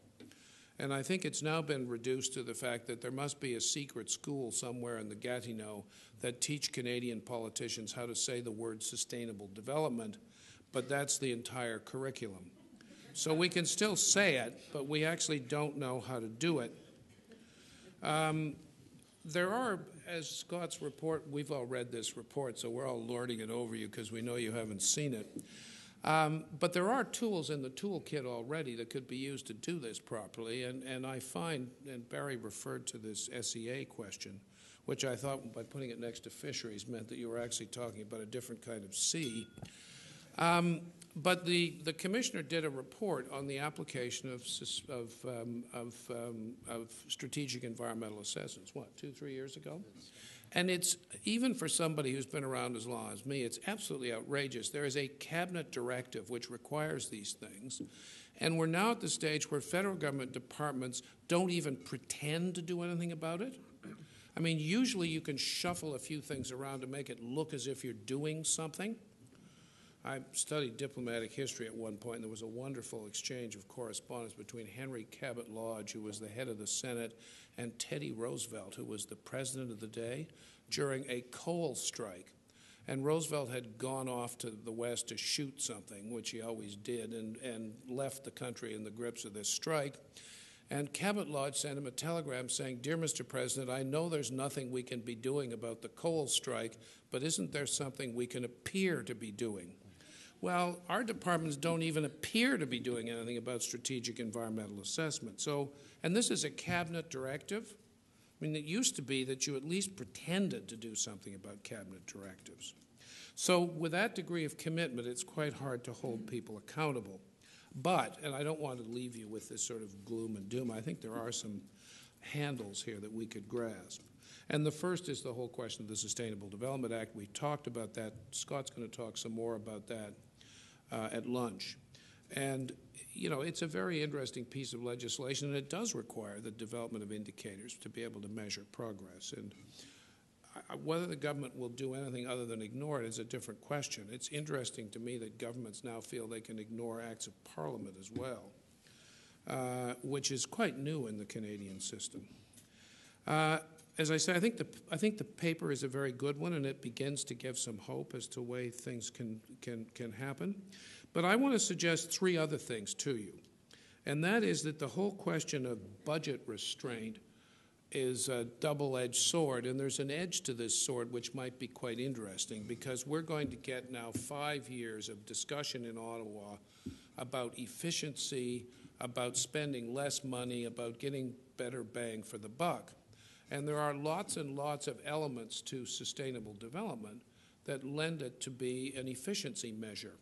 And I think it's now been reduced to the fact that there must be a secret school somewhere in the Gatineau that teach Canadian politicians how to say the word sustainable development, but that's the entire curriculum. So we can still say it, but we actually don't know how to do it. There are, as Scott's report, we've all read this report, so we're all lording it over you because we know you haven't seen it. But there are tools in the toolkit already that could be used to do this properly, and I find, and Barry referred to this SEA question, which I thought by putting it next to fisheries meant that you were actually talking about a different kind of sea. But the commissioner did a report on the application of strategic environmental assessments, 2-3 years ago? And it's, even for somebody who's been around as long as me, it's absolutely outrageous. There is a cabinet directive which requires these things, and we're now at the stage where federal government departments don't even pretend to do anything about it. I mean, usually you can shuffle a few things around to make it look as if you're doing something. I studied diplomatic history at one point, and there was a wonderful exchange of correspondence between Henry Cabot Lodge, who was the head of the Senate, and Teddy Roosevelt, who was the president of the day, during a coal strike. And Roosevelt had gone off to the West to shoot something, which he always did, and left the country in the grips of this strike. And Cabot Lodge sent him a telegram saying, "Dear Mr. President, I know there's nothing we can be doing about the coal strike, but isn't there something we can appear to be doing?" Well, our departments don't even appear to be doing anything about strategic environmental assessment. So, and this is a cabinet directive. I mean, it used to be that you at least pretended to do something about cabinet directives. So with that degree of commitment, it's quite hard to hold people accountable. But, and I don't want to leave you with this sort of gloom and doom, I think there are some handles here that we could grasp. And the first is the whole question of the Sustainable Development Act. We talked about that. Scott's going to talk some more about that at lunch. And, you know, it's a very interesting piece of legislation, and it does require the development of indicators to be able to measure progress. And whether the government will do anything other than ignore it is a different question. It's interesting to me that governments now feel they can ignore acts of Parliament as well, which is quite new in the Canadian system. as I say, I think the paper is a very good one, and it begins to give some hope as to the way things can happen. But I want to suggest three other things to you, and that is that the whole question of budget restraint is a double-edged sword, and there's an edge to this sword which might be quite interesting, because we're going to get now 5 years of discussion in Ottawa about efficiency, about spending less money, about getting better bang for the buck. And there are lots and lots of elements to sustainable development that lend it to be an efficiency measure.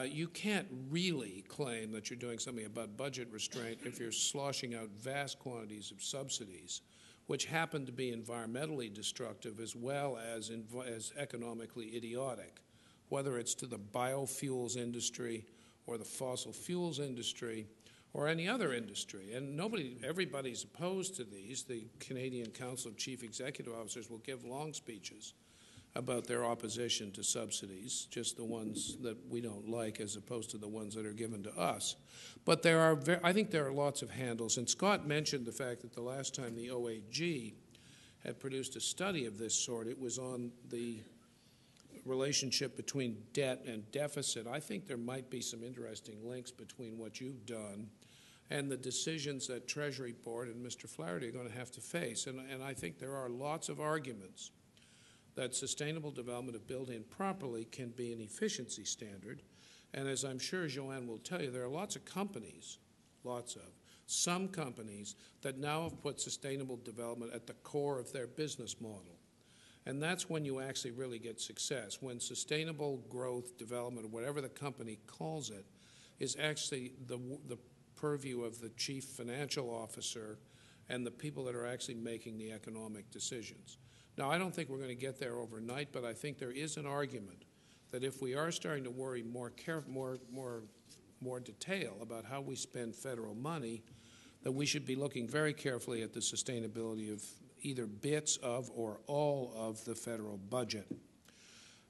You can't really claim that you're doing something about budget restraint if you're sloshing out vast quantities of subsidies, which happen to be environmentally destructive as well as economically idiotic, whether it's to the biofuels industry or the fossil fuels industry or any other industry. And everybody's opposed to these. The Canadian Council of Chief Executive Officers will give long speeches about their opposition to subsidies, just the ones that we don't like as opposed to the ones that are given to us. But I think there are lots of handles. And Scott mentioned the fact that the last time the OAG had produced a study of this sort, it was on the relationship between debt and deficit. I think there might be some interesting links between what you've done and the decisions that Treasury Board and Mr. Flaherty are going to have to face. And I think there are lots of arguments that sustainable development, if built in properly, can be an efficiency standard. And as I'm sure Joanne will tell you, there are lots of companies, some companies that now have put sustainable development at the core of their business model. And that's when you actually really get success, when sustainable growth, development, or whatever the company calls it, is actually the purview of the chief financial officer and the people that are actually making the economic decisions. Now, I don't think we're going to get there overnight, but I think there is an argument that if we are starting to worry more detail about how we spend federal money, that we should be looking very carefully at the sustainability of either bits of or all of the federal budget.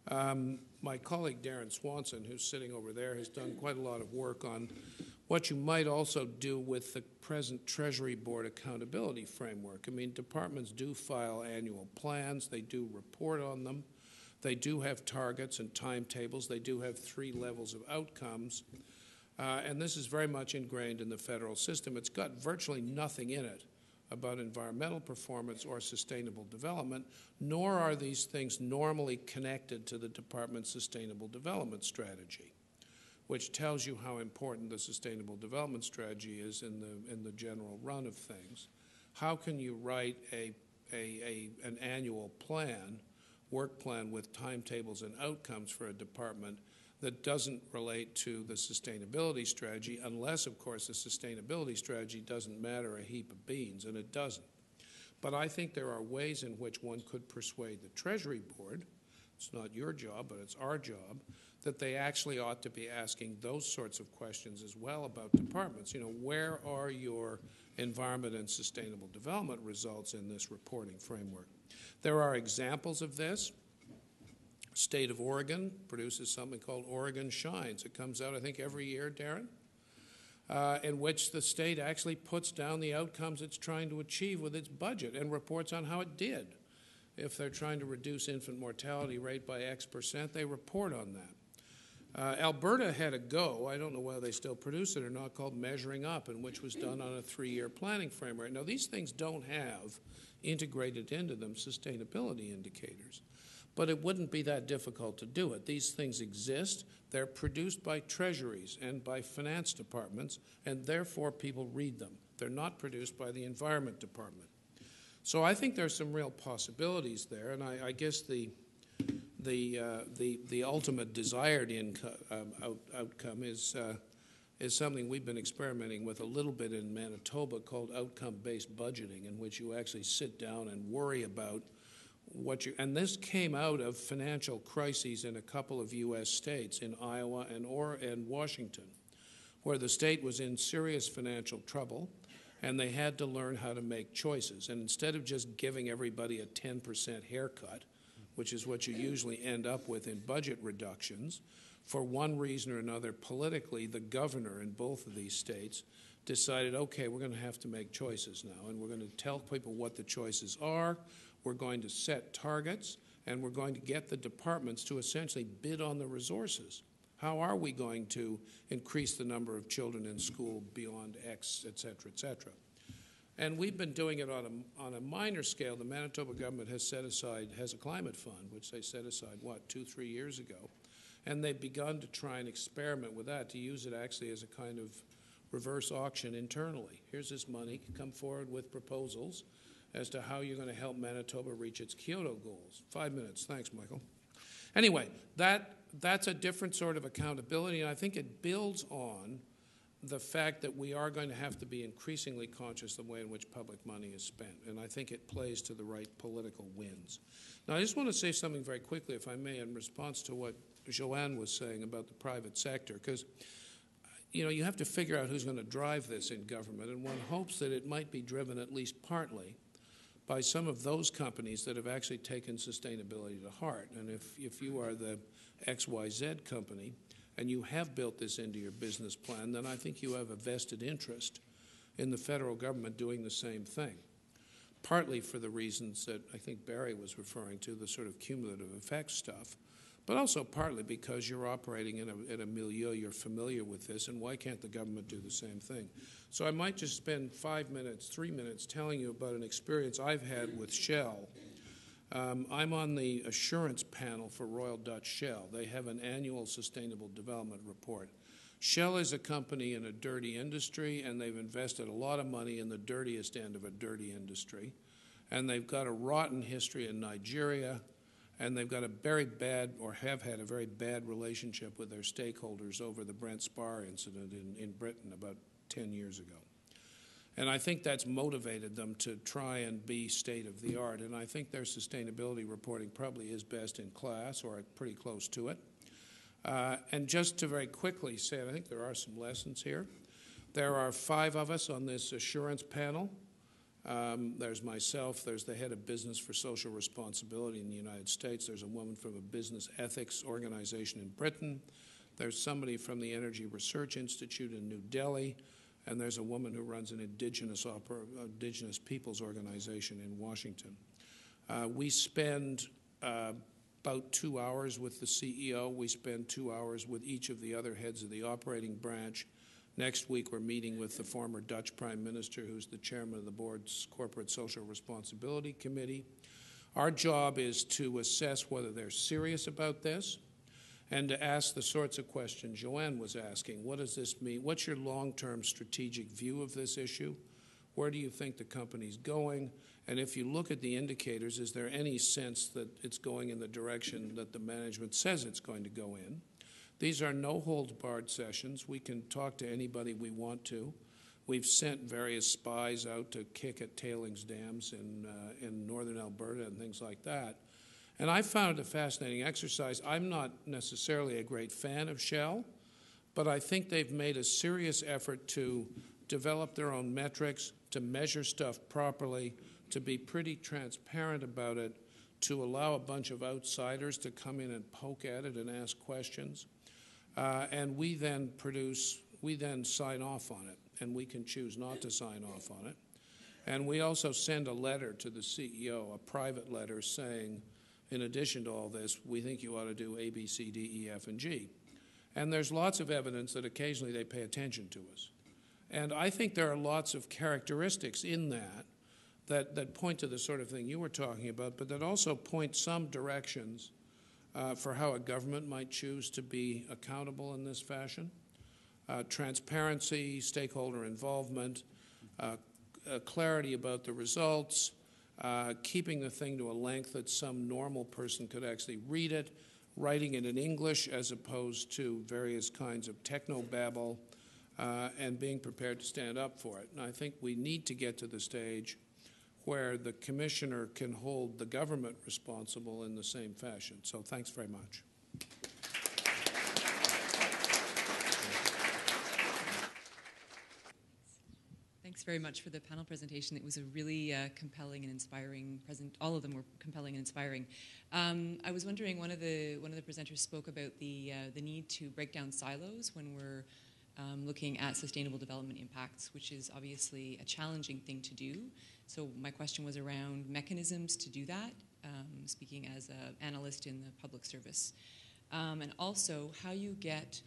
My colleague Darren Swanson, who's sitting over there, has done quite a lot of work on what you might also do with the present Treasury Board accountability framework. I mean, departments do file annual plans. They do report on them. They do have targets and timetables. They do have 3 levels of outcomes. And this is very much ingrained in the federal system. It's got virtually nothing in it about environmental performance or sustainable development, nor are these things normally connected to the department's sustainable development strategy, which tells you how important the sustainable development strategy is in the general run of things. How can you write an annual plan, work plan with timetables and outcomes for a department that doesn't relate to the sustainability strategy, unless, of course, the sustainability strategy doesn't matter a heap of beans, and it doesn't. But I think there are ways in which one could persuade the Treasury Board, it's not your job, but it's our job, that they actually ought to be asking those sorts of questions as well about departments. You know, where are your environment and sustainable development results in this reporting framework? There are examples of this. State of Oregon produces something called Oregon Shines. It comes out, I think, every year, Darren, in which the state actually puts down the outcomes it's trying to achieve with its budget and reports on how it did. If they're trying to reduce infant mortality rate by X%, they report on that. Alberta had a go, I don't know whether they still produce it or not, called Measuring Up, and which was done on a 3-year planning framework. Now, these things don't have integrated into them sustainability indicators, but it wouldn't be that difficult to do it. These things exist. They're produced by treasuries and by finance departments, and therefore people read them. They're not produced by the Environment Department. So I think there's some real possibilities there, and I guess the ultimate desired outcome is something we've been experimenting with a little bit in Manitoba called outcome-based budgeting, in which you actually sit down and worry about and this came out of financial crises in a couple of U.S. states, in Iowa and Washington, where the state was in serious financial trouble, and they had to learn how to make choices. And instead of just giving everybody a 10% haircut, which is what you usually end up with in budget reductions, for one reason or another, politically, the governor in both of these states decided, okay, we're going to have to make choices now, and we're going to tell people what the choices are. We're going to set targets, and we're going to get the departments to essentially bid on the resources. How are we going to increase the number of children in school beyond X, et cetera, et cetera? And we've been doing it on a minor scale. The Manitoba government has a climate fund, which they set aside, 2-3 years ago. And they've begun to try and experiment with that, to use it actually as a kind of reverse auction internally. Here's this money, come forward with proposals as to how you're going to help Manitoba reach its Kyoto goals. 5 minutes, thanks, Michael. Anyway, that's a different sort of accountability, and I think it builds on the fact that we are going to have to be increasingly conscious of the way in which public money is spent, and I think it plays to the right political winds. Now, I just want to say something very quickly, if I may, in response to what Joanne was saying about the private sector, because you have to figure out who's going to drive this in government, and one hopes that it might be driven at least partly by some of those companies that have actually taken sustainability to heart. And if you are the XYZ company and you have built this into your business plan, then I think you have a vested interest in the federal government doing the same thing, partly for the reasons that I think Barry was referring to, the sort of cumulative effects stuff, but also partly because you're operating in a milieu, you're familiar with this, and why can't the government do the same thing? So I might just spend 3 minutes telling you about an experience I've had with Shell. I'm on the assurance panel for Royal Dutch Shell. They have an annual sustainable development report. Shell is a company in a dirty industry, and they've invested a lot of money in the dirtiest end of a dirty industry. And they've got a rotten history in Nigeria, and they've got a very bad, or have had a very bad relationship with their stakeholders over the Brent Spar incident in Britain about 10 years ago. And I think that's motivated them to try and be state-of-the-art, and I think their sustainability reporting probably is best in class, or pretty close to it. And just to very quickly say, I think there are some lessons here. There are 5 of us on this assurance panel. There's myself, there's the head of business for social responsibility in the United States, there's a woman from a business ethics organization in Britain, there's somebody from the Energy Research Institute in New Delhi, and there's a woman who runs an indigenous peoples organization in Washington. We spend about 2 hours with the CEO. We spend 2 hours with each of the other heads of the operating branch. Next week, we're meeting with the former Dutch Prime Minister, who's the chairman of the board's Corporate Social Responsibility Committee. Our job is to assess whether they're serious about this and to ask the sorts of questions Joanne was asking. What does this mean? What's your long-term strategic view of this issue? Where do you think the company's going? And if you look at the indicators, is there any sense that it's going in the direction that the management says it's going to go in? These are no-holds-barred sessions. We can talk to anybody we want to. We've sent various spies out to kick at tailings dams in northern Alberta and things like that. And I found it a fascinating exercise. I'm not necessarily a great fan of Shell, but I think they've made a serious effort to develop their own metrics, to measure stuff properly, to be pretty transparent about it, to allow a bunch of outsiders to come in and poke at it and ask questions. And we then sign off on it, and we can choose not to sign off on it. And we also send a letter to the CEO, a private letter saying, in addition to all this, we think you ought to do A, B, C, D, E, F, and G. And there's lots of evidence that occasionally they pay attention to us. And I think there are lots of characteristics in that point to the sort of thing you were talking about, but that also point some directions for how a government might choose to be accountable in this fashion. Transparency, stakeholder involvement, clarity about the results, keeping the thing to a length that some normal person could actually read it, writing it in English as opposed to various kinds of technobabble, and being prepared to stand up for it. And I think we need to get to the stage where the commissioner can hold the government responsible in the same fashion. So thanks very much. Thanks very much for the panel presentation. It was a really compelling and inspiring all of them were compelling and inspiring. I was wondering, one of the presenters spoke about the need to break down silos when we're looking at sustainable development impacts, which is obviously a challenging thing to do. So my question was around mechanisms to do that, speaking as an analyst in the public service. And also how you get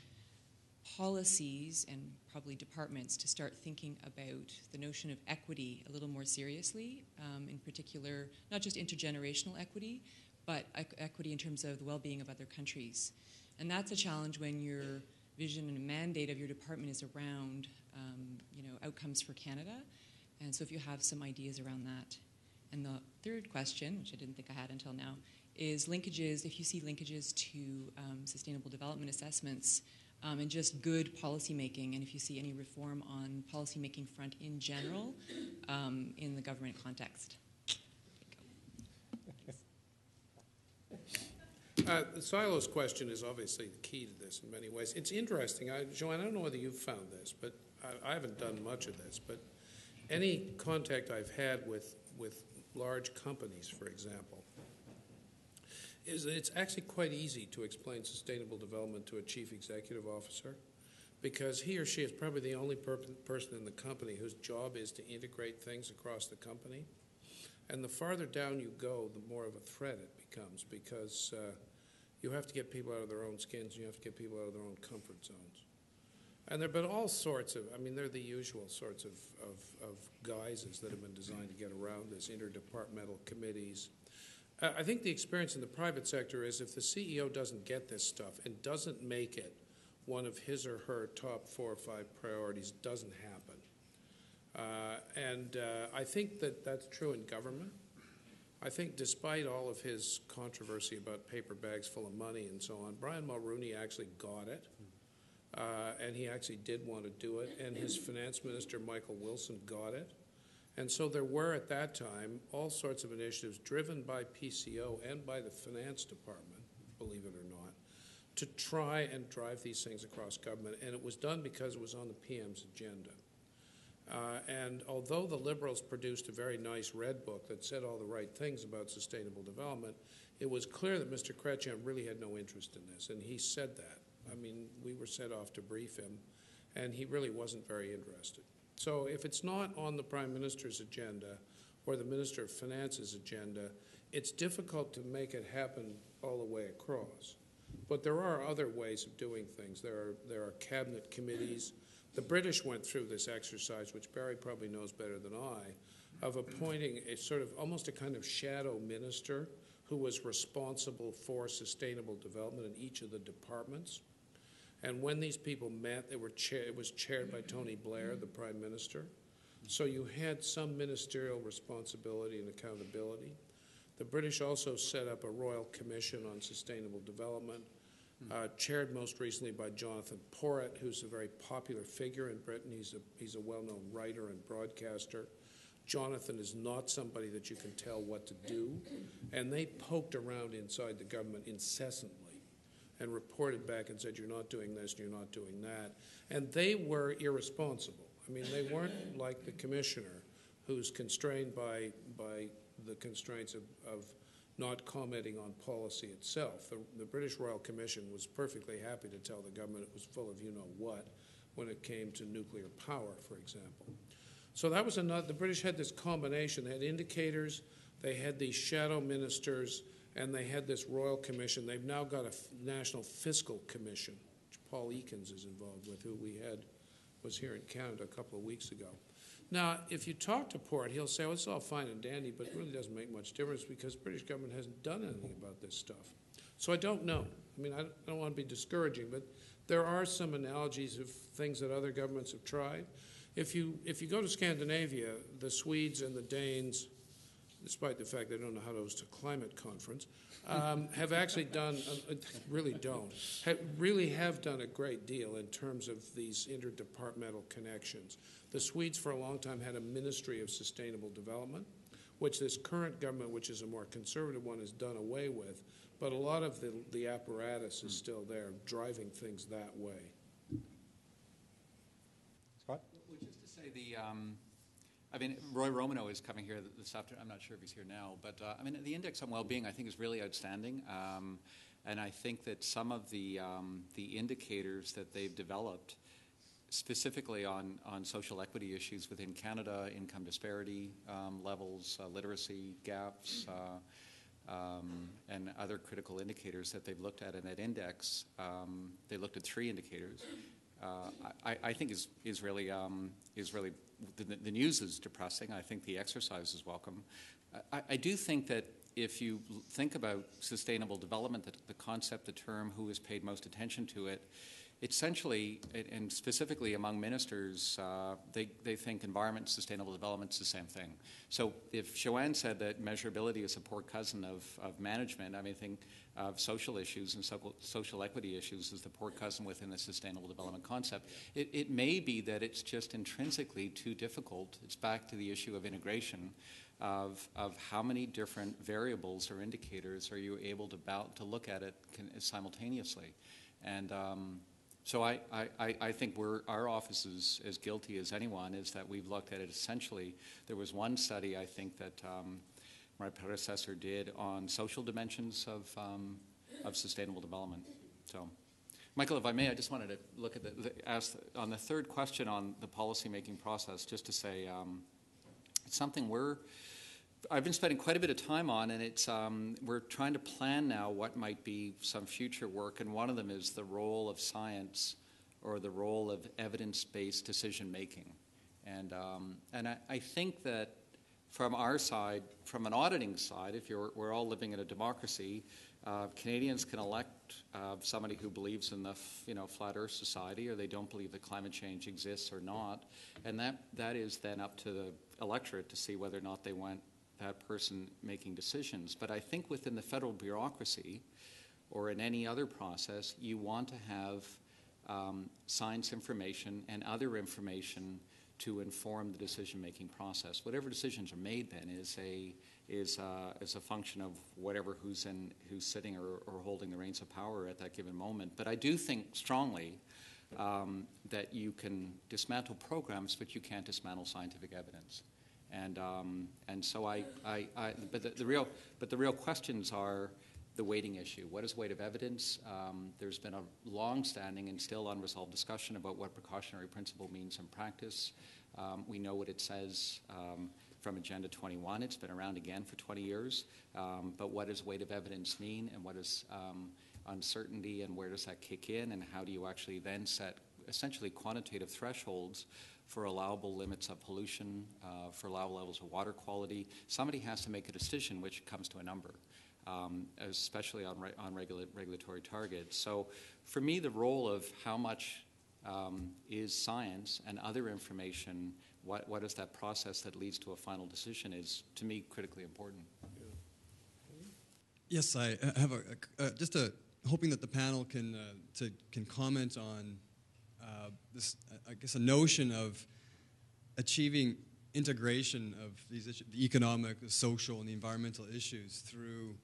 policies and probably departments to start thinking about the notion of equity a little more seriously, in particular, not just intergenerational equity, but equity in terms of the well-being of other countries. And that's a challenge when your vision and mandate of your department is around, outcomes for Canada. And so if you have some ideas around that. And the third question, which I didn't think I had until now, is linkages, if you see linkages to sustainable development assessments and just good policy making, and if you see any reform on policy making front in general in the government context. The silos question is obviously the key to this in many ways. It's interesting. Joanne, I don't know whether you've found this, but I haven't done much of this, but any contact I've had with large companies, for example, is that it's actually quite easy to explain sustainable development to a chief executive officer, because he or she is probably the only person in the company whose job is to integrate things across the company. And the farther down you go, the more of a threat it becomes, because you have to get people out of their own skins, and you have to get people out of their own comfort zones. And there have been all sorts of, they're the usual sorts of guises that have been designed to get around this, interdepartmental committees. I think the experience in the private sector is if the CEO doesn't get this stuff and doesn't make it one of his or her top 4 or 5 priorities, doesn't happen. I think that that's true in government. I think despite all of his controversy about paper bags full of money and so on, Brian Mulroney actually got it. And he actually did want to do it. And his finance minister, Michael Wilson, got it. And so there were at that time all sorts of initiatives driven by PCO and by the finance department, believe it or not, to try and drive these things across government. And it was done because it was on the PM's agenda. And although the Liberals produced a very nice red book that said all the right things about sustainable development, it was clear that Mr. Chrétien really had no interest in this, and he said that. We were set off to brief him, and he really wasn't very interested. So if it's not on the Prime Minister's agenda or the Minister of Finance's agenda, it's difficult to make it happen all the way across. But there are other ways of doing things. There are cabinet committees. The British went through this exercise, which Barry probably knows better than I, of appointing a sort of almost a kind of shadow minister who was responsible for sustainable development in each of the departments. And when these people met, it was chaired by Tony Blair, the Prime Minister. So you had some ministerial responsibility and accountability. The British also set up a Royal Commission on Sustainable Development, chaired most recently by Jonathan Porritt, who's a very popular figure in Britain. He's a well-known writer and broadcaster. Jonathan is not somebody that you can tell what to do. And they poked around inside the government incessantly and reported back and said, you're not doing this, you're not doing that. And they were irresponsible. They weren't like the commissioner who's constrained by the constraints of not commenting on policy itself. The British Royal Commission was perfectly happy to tell the government it was full of you-know-what when it came to nuclear power, for example. So that was another. The British had this combination. They had indicators, they had these shadow ministers, and they had this Royal Commission. They've now got a National Fiscal Commission, which Paul Eakins is involved with, who was here in Canada a couple of weeks ago. Now, if you talk to Porritt, he'll say, it's all fine and dandy, but it really doesn't make much difference because the British government hasn't done anything about this stuff. So I don't know. I don't want to be discouraging, but there are some analogies of things that other governments have tried. If you go to Scandinavia, the Swedes and the Danes, despite the fact they don't know how to host a climate conference, have actually done, really have done a great deal in terms of these interdepartmental connections. The Swedes for a long time had a Ministry of Sustainable Development, which this current government, which is a more conservative one, has done away with, but a lot of the apparatus is still there, driving things that way. Scott? Well, just to say Roy Romano is coming here this afternoon. I'm not sure if he's here now, but the index on well-being I think is really outstanding, and I think that some of the indicators that they've developed specifically on social equity issues within Canada, income disparity levels, literacy gaps, and other critical indicators that they've looked at in that index. They looked at 3 indicators. I think is really the news is depressing. I think the exercise is welcome. I do think that if you think about sustainable development, the concept, the term, who has paid most attention to it, essentially, and specifically among ministers, they think environment and sustainable development is the same thing. So if Joanne said that measurability is a poor cousin of management, I think of social issues and social equity issues is the poor cousin within the sustainable development concept. It may be that it's just intrinsically too difficult. It's back to the issue of integration, of how many different variables or indicators are you able to look at it simultaneously. And so I think our office is as guilty as anyone, is that we've looked at it essentially. There was one study, I think, that my predecessor did on social dimensions of sustainable development. So, Michael, if I may, I just wanted to look at ask on the third question on the policymaking process, just to say it's something I've been spending quite a bit of time on, and it's we're trying to plan now what might be some future work, and one of them is the role of science or the role of evidence-based decision making, and I think that from our side, from an auditing side, we're all living in a democracy, Canadians can elect somebody who believes in the flat Earth society, or they don't believe that climate change exists or not, and that is then up to the electorate to see whether or not they want that person making decisions. But I think within the federal bureaucracy or in any other process, you want to have science information and other information to inform the decision-making process. Whatever decisions are made then is a function of who's sitting or holding the reins of power at that given moment. But I do think strongly that you can dismantle programs, but you can't dismantle scientific evidence. And so but the real questions are the weighting issue. What is weight of evidence? There's been a long-standing and still unresolved discussion about what precautionary principle means in practice. We know what it says from Agenda 21. It's been around again for 20 years. But what does weight of evidence mean, and what is uncertainty, and where does that kick in, and how do you actually then set essentially quantitative thresholds for allowable limits of pollution, for allowable levels of water quality? Somebody has to make a decision which comes to a number, especially on regulatory targets. So for me, the role of how much is science and other information, what is that process that leads to a final decision, is, to me, critically important. Yes, I have hoping that the panel can comment on this, I guess, a notion of achieving integration of these issues, the economic, the social, and the environmental issues through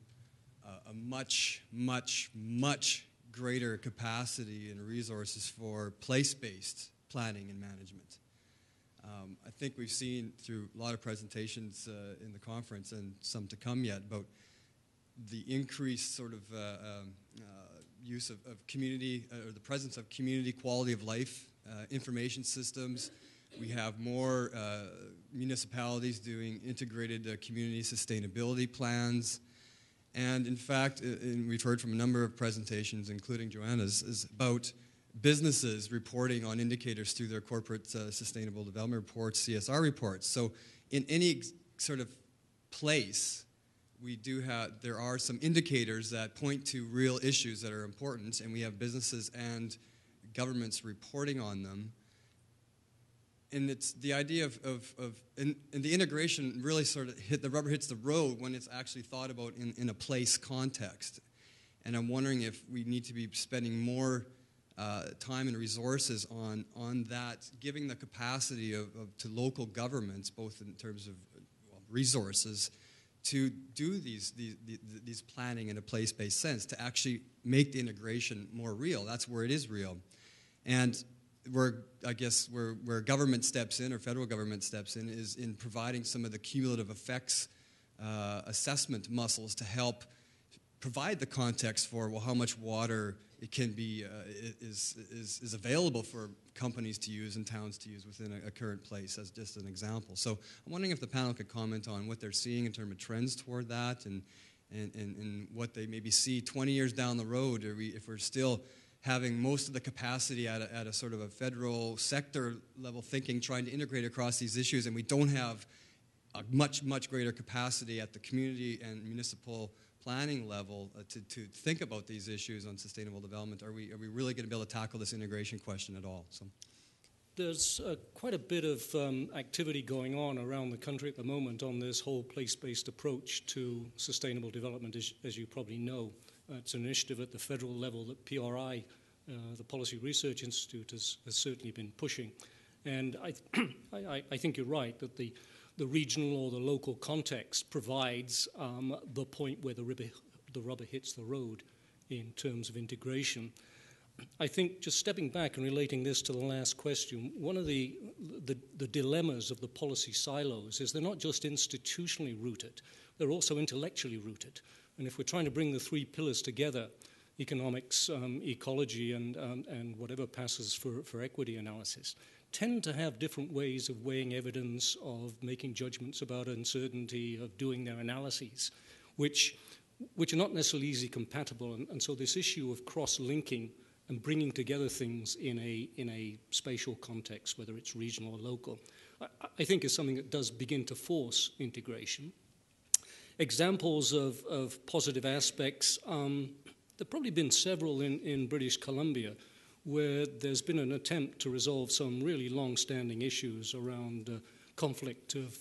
a much, much, much greater capacity and resources for place-based planning and management. I think we've seen through a lot of presentations in the conference, and some to come yet, about the increased sort of use of community, or the presence of community quality of life information systems. We have more municipalities doing integrated community sustainability plans. And in fact, we've heard from a number of presentations, including Joanna's, is about businesses reporting on indicators through their corporate sustainable development reports, CSR reports. So in any sort of place, there are some indicators that point to real issues that are important, and we have businesses and governments reporting on them. And it's the idea and the integration really sort of the rubber hits the road when it's actually thought about in a place context. And I'm wondering if we need to be spending more time and resources on that, giving the capacity to local governments, both in terms of resources, to do these planning in a place-based sense, to actually make the integration more real. That's where it is real. And where government steps in, or federal government steps in, is in providing some of the cumulative effects assessment muscles to help provide the context for, well, how much water it can be is available for companies to use and towns to use within a current place, as just an example. So I'm wondering if the panel could comment on what they're seeing in terms of trends toward that, and what they maybe see 20 years down the road, if we're still having most of the capacity at a sort of a federal sector level thinking, trying to integrate across these issues, and we don't have a much greater capacity at the community and municipal planning level to think about these issues on sustainable development. Are we really going to be able to tackle this integration question at all? So there's quite a bit of activity going on around the country at the moment on this whole place-based approach to sustainable development, as you probably know. It's an initiative at the federal level that PRI, the Policy Research Institute, has certainly been pushing. And I think you're right that the regional or the local context provides the point where the rubber hits the road in terms of integration. I think, just stepping back and relating this to the last question, one of the dilemmas of the policy silos is they're not just institutionally rooted, they're also intellectually rooted. And if we're trying to bring the three pillars together, economics, ecology, and whatever passes for equity analysis, tend to have different ways of weighing evidence, of making judgments about uncertainty, of doing their analyses, which are not necessarily easily compatible. And so this issue of cross-linking and bringing together things in a spatial context, whether it's regional or local, I think is something that does begin to force integration. Examples of positive aspects, there've probably been several in British Columbia where there's been an attempt to resolve some really long-standing issues around conflict of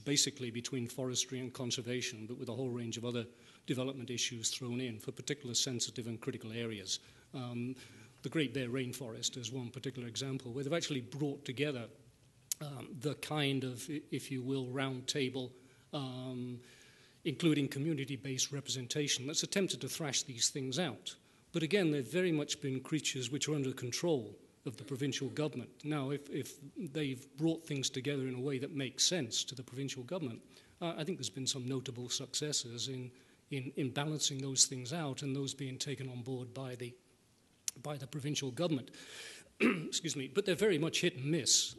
basically between forestry and conservation, but with a whole range of other development issues thrown in for particular sensitive and critical areas. The Great Bear Rainforest is one particular example where they've actually brought together the kind of, if you will, round table, including community-based representation, that's attempted to thrash these things out. But again, they've very much been creatures which are under control of the provincial government. Now, if they've brought things together in a way that makes sense to the provincial government, I think there's been some notable successes in balancing those things out and those being taken on board by the provincial government. Excuse me, but they're very much hit and miss,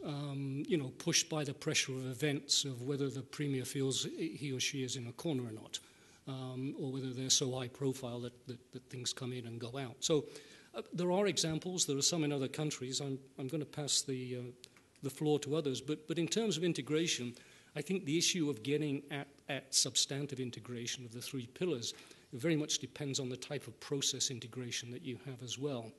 pushed by the pressure of events of whether the Premier feels he or she is in a corner or not, or whether they're so high profile that things come in and go out. So there are examples. There are some in other countries. I'm going to pass the floor to others. But in terms of integration, I think the issue of getting at substantive integration of the three pillars very much depends on the type of process integration that you have as well.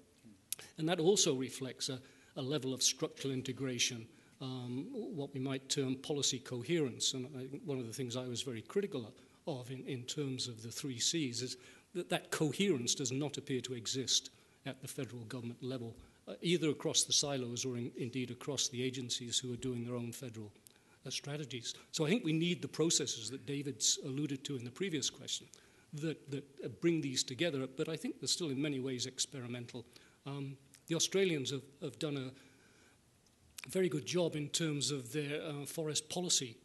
And that also reflects a level of structural integration, what we might term policy coherence. And I think one of the things I was very critical of in terms of the three Cs is that coherence does not appear to exist at the federal government level, either across the silos or indeed across the agencies who are doing their own federal strategies. So I think we need the processes that David's alluded to in the previous question that bring these together, but I think they're still in many ways experimental. The Australians have done a very good job in terms of their forest policy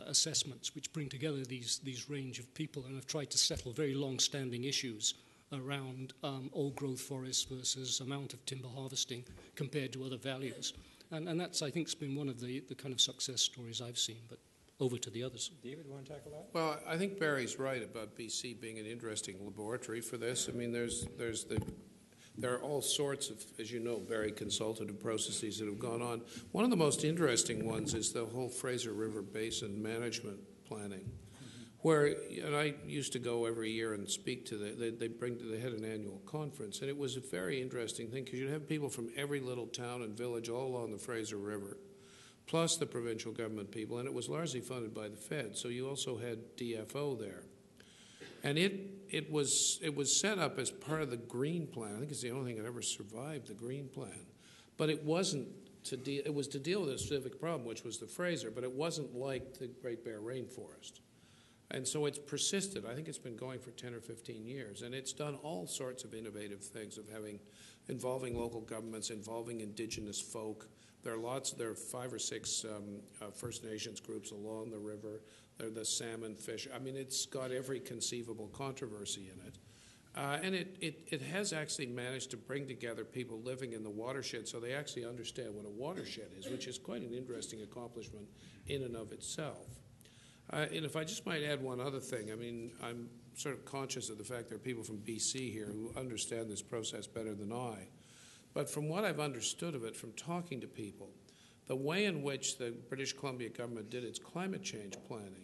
assessments, which bring together these range of people and have tried to settle very long-standing issues around old growth forests versus amount of timber harvesting compared to other values. And that's, I think, has been one of the kind of success stories I've seen, but over to the others. David, you want to tackle that? Well, I think Barry's right about BC being an interesting laboratory for this. I mean, there are all sorts of, as you know, very consultative processes that have gone on. One of the most interesting ones is the whole Fraser River Basin management planning, where, and I used to go every year and speak to they had an annual conference, and it was a very interesting thing because you'd have people from every little town and village all along the Fraser River, plus the provincial government people, and it was largely funded by the Fed, so you also had DFO there. And it was set up as part of the Green Plan. I think it's the only thing that ever survived the Green Plan. But it wasn't it was to deal with a specific problem, which was the Fraser, but it wasn't like the Great Bear Rainforest. And so it's persisted. I think it's been going for 10 or 15 years, and it's done all sorts of innovative things of involving local governments, involving indigenous folk. There are 5 or 6 First Nations groups along the river. They're the salmon fish. I mean, it's got every conceivable controversy in it. And it has actually managed to bring together people living in the watershed so they actually understand what a watershed is, which is quite an interesting accomplishment in and of itself. And if I just might add one other thing, I mean, I'm sort of conscious of the fact there are people from BC here who understand this process better than I. But from what I've understood of it, from talking to people, the way in which the British Columbia government did its climate change planning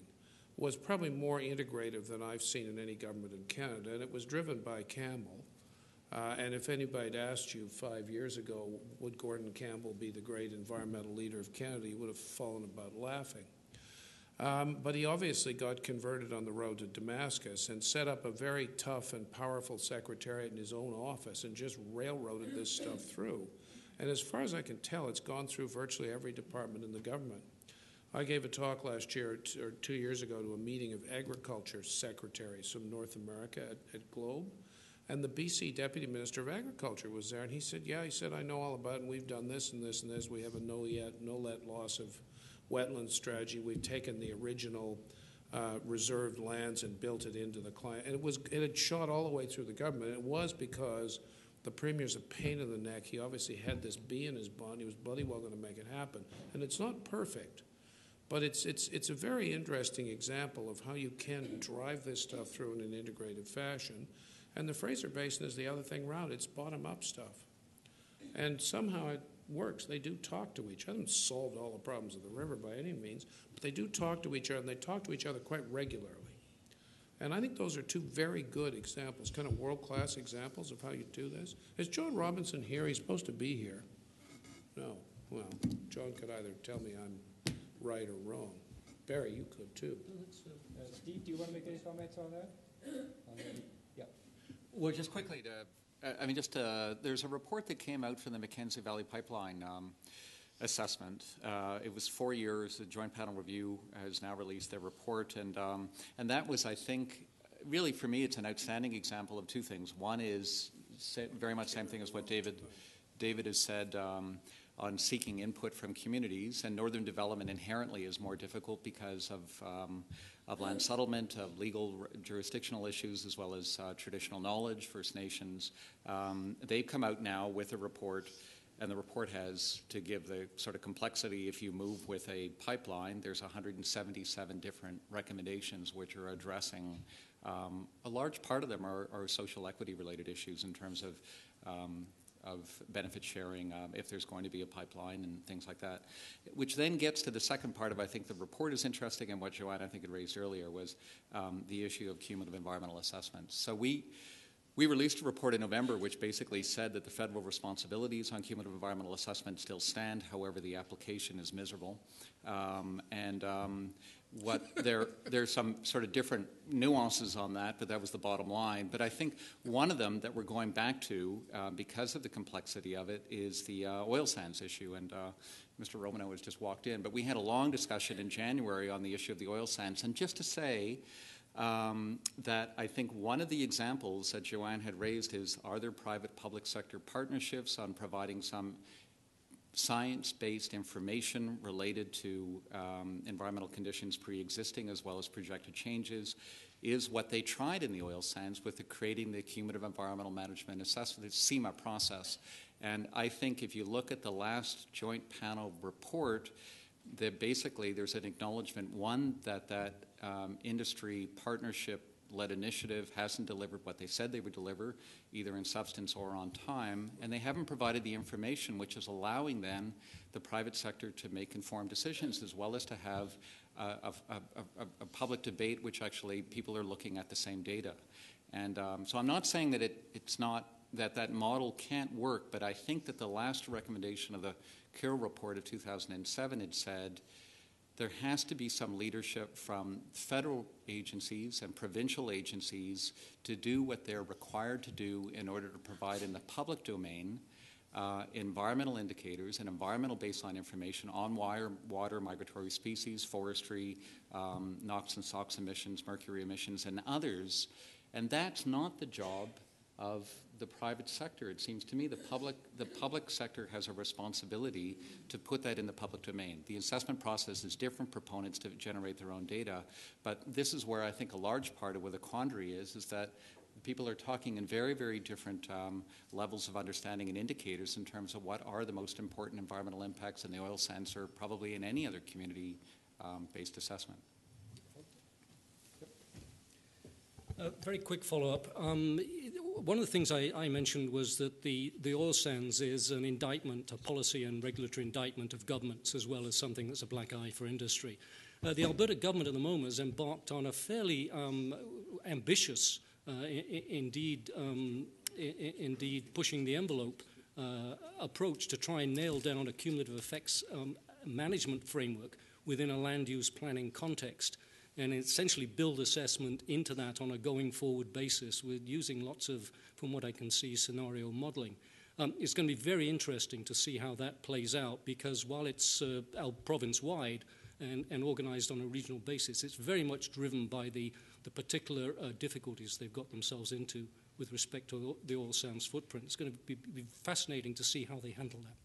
was probably more integrative than I've seen in any government in Canada, and it was driven by Campbell. And if anybody had asked you 5 years ago, would Gordon Campbell be the great environmental leader of Canada, you would have fallen about laughing. But he obviously got converted on the road to Damascus and set up a very tough and powerful secretariat in his own office and just railroaded this stuff through. And as far as I can tell, it's gone through virtually every department in the government. I gave a talk last year or 2 years ago to a meeting of agriculture secretaries from North America at Globe, and the BC Deputy Minister of Agriculture was there, and he said, yeah, he said, I know all about it, and we've done this and this and this. We have a no-let loss of wetland strategy. We've taken the original reserved lands and built it into the climate. And it had shot all the way through the government. And it was because the Premier's a pain in the neck. He obviously had this bee in his bonnet. He was bloody well going to make it happen. And it's not perfect. But it's a very interesting example of how you can drive this stuff through in an integrated fashion. And the Fraser Basin is the other thing around. It's bottom-up stuff. And somehow it works. They do talk to each other. They haven't solved all the problems of the river by any means, but they do talk to each other, and they talk to each other quite regularly. And I think those are two very good examples, kind of world-class examples of how you do this. Is John Robinson here? He's supposed to be here. No. Well, John could either tell me I'm right or wrong. Barry, you could too. Steve, do you want to make any comments on that? Yeah. Well, just quickly, there's a report that came out from the Mackenzie Valley Pipeline assessment. It was 4 years. The Joint Panel Review has now released their report, and that was, I think, really for me, it's an outstanding example of two things. One is very much the same thing as what David has said. On seeking input from communities, and northern development inherently is more difficult because of land settlement, of legal jurisdictional issues, as well as traditional knowledge, First Nations. They've come out now with a report, and the report has, to give the sort of complexity, if you move with a pipeline, there's 177 different recommendations which are addressing, a large part of them are social equity related issues in terms of benefit sharing, if there's going to be a pipeline and things like that. Which then gets to the second part of, I think the report is interesting, and what Joanne, I think, had raised earlier was the issue of cumulative environmental assessments. So we released a report in November which basically said that the federal responsibilities on cumulative environmental assessment still stand, however the application is miserable. There's some sort of different nuances on that, but that was the bottom line. But I think one of them that we're going back to, because of the complexity of it, is the oil sands issue. And Mr. Romano has just walked in. But we had a long discussion in January on the issue of the oil sands. And just to say that I think one of the examples that Joanne had raised is, are there private-public sector partnerships on providing some science-based information related to environmental conditions pre-existing as well as projected changes, is what they tried in the oil sands with creating the Cumulative Environmental Management Assessment, the CEMA process. And I think if you look at the last joint panel report, that basically there's an acknowledgement, one, that industry partnership-led initiative hasn't delivered what they said they would deliver, either in substance or on time, and they haven't provided the information which is allowing then the private sector to make informed decisions, as well as to have a public debate which actually people are looking at the same data. And so I'm not saying that it's not, that model can't work, but I think that the last recommendation of the Carroll report of 2007 had said there has to be some leadership from federal agencies and provincial agencies to do what they're required to do in order to provide in the public domain environmental indicators and environmental baseline information on water, migratory species, forestry, NOx and SOx emissions, mercury emissions, and others. And that's not the job of the private sector. It seems to me the public sector has a responsibility to put that in the public domain. The assessment process is different proponents to generate their own data, but this is where I think a large part of where the quandary is that people are talking in very, very different levels of understanding and indicators in terms of what are the most important environmental impacts in the oil sands or probably in any other community-based assessment. Very quick follow-up. One of the things I mentioned was that the oil sands is an indictment, a policy and regulatory indictment of governments, as well as something that's a black eye for industry. The Alberta government at the moment has embarked on a fairly ambitious, indeed pushing the envelope approach to try and nail down a cumulative effects management framework within a land use planning context, and essentially build assessment into that on a going forward basis with using lots of, from what I can see, scenario modeling. It's going to be very interesting to see how that plays out, because while it's province-wide and organized on a regional basis, it's very much driven by the particular difficulties they've got themselves into with respect to the oil sands footprint. It's going to be fascinating to see how they handle that.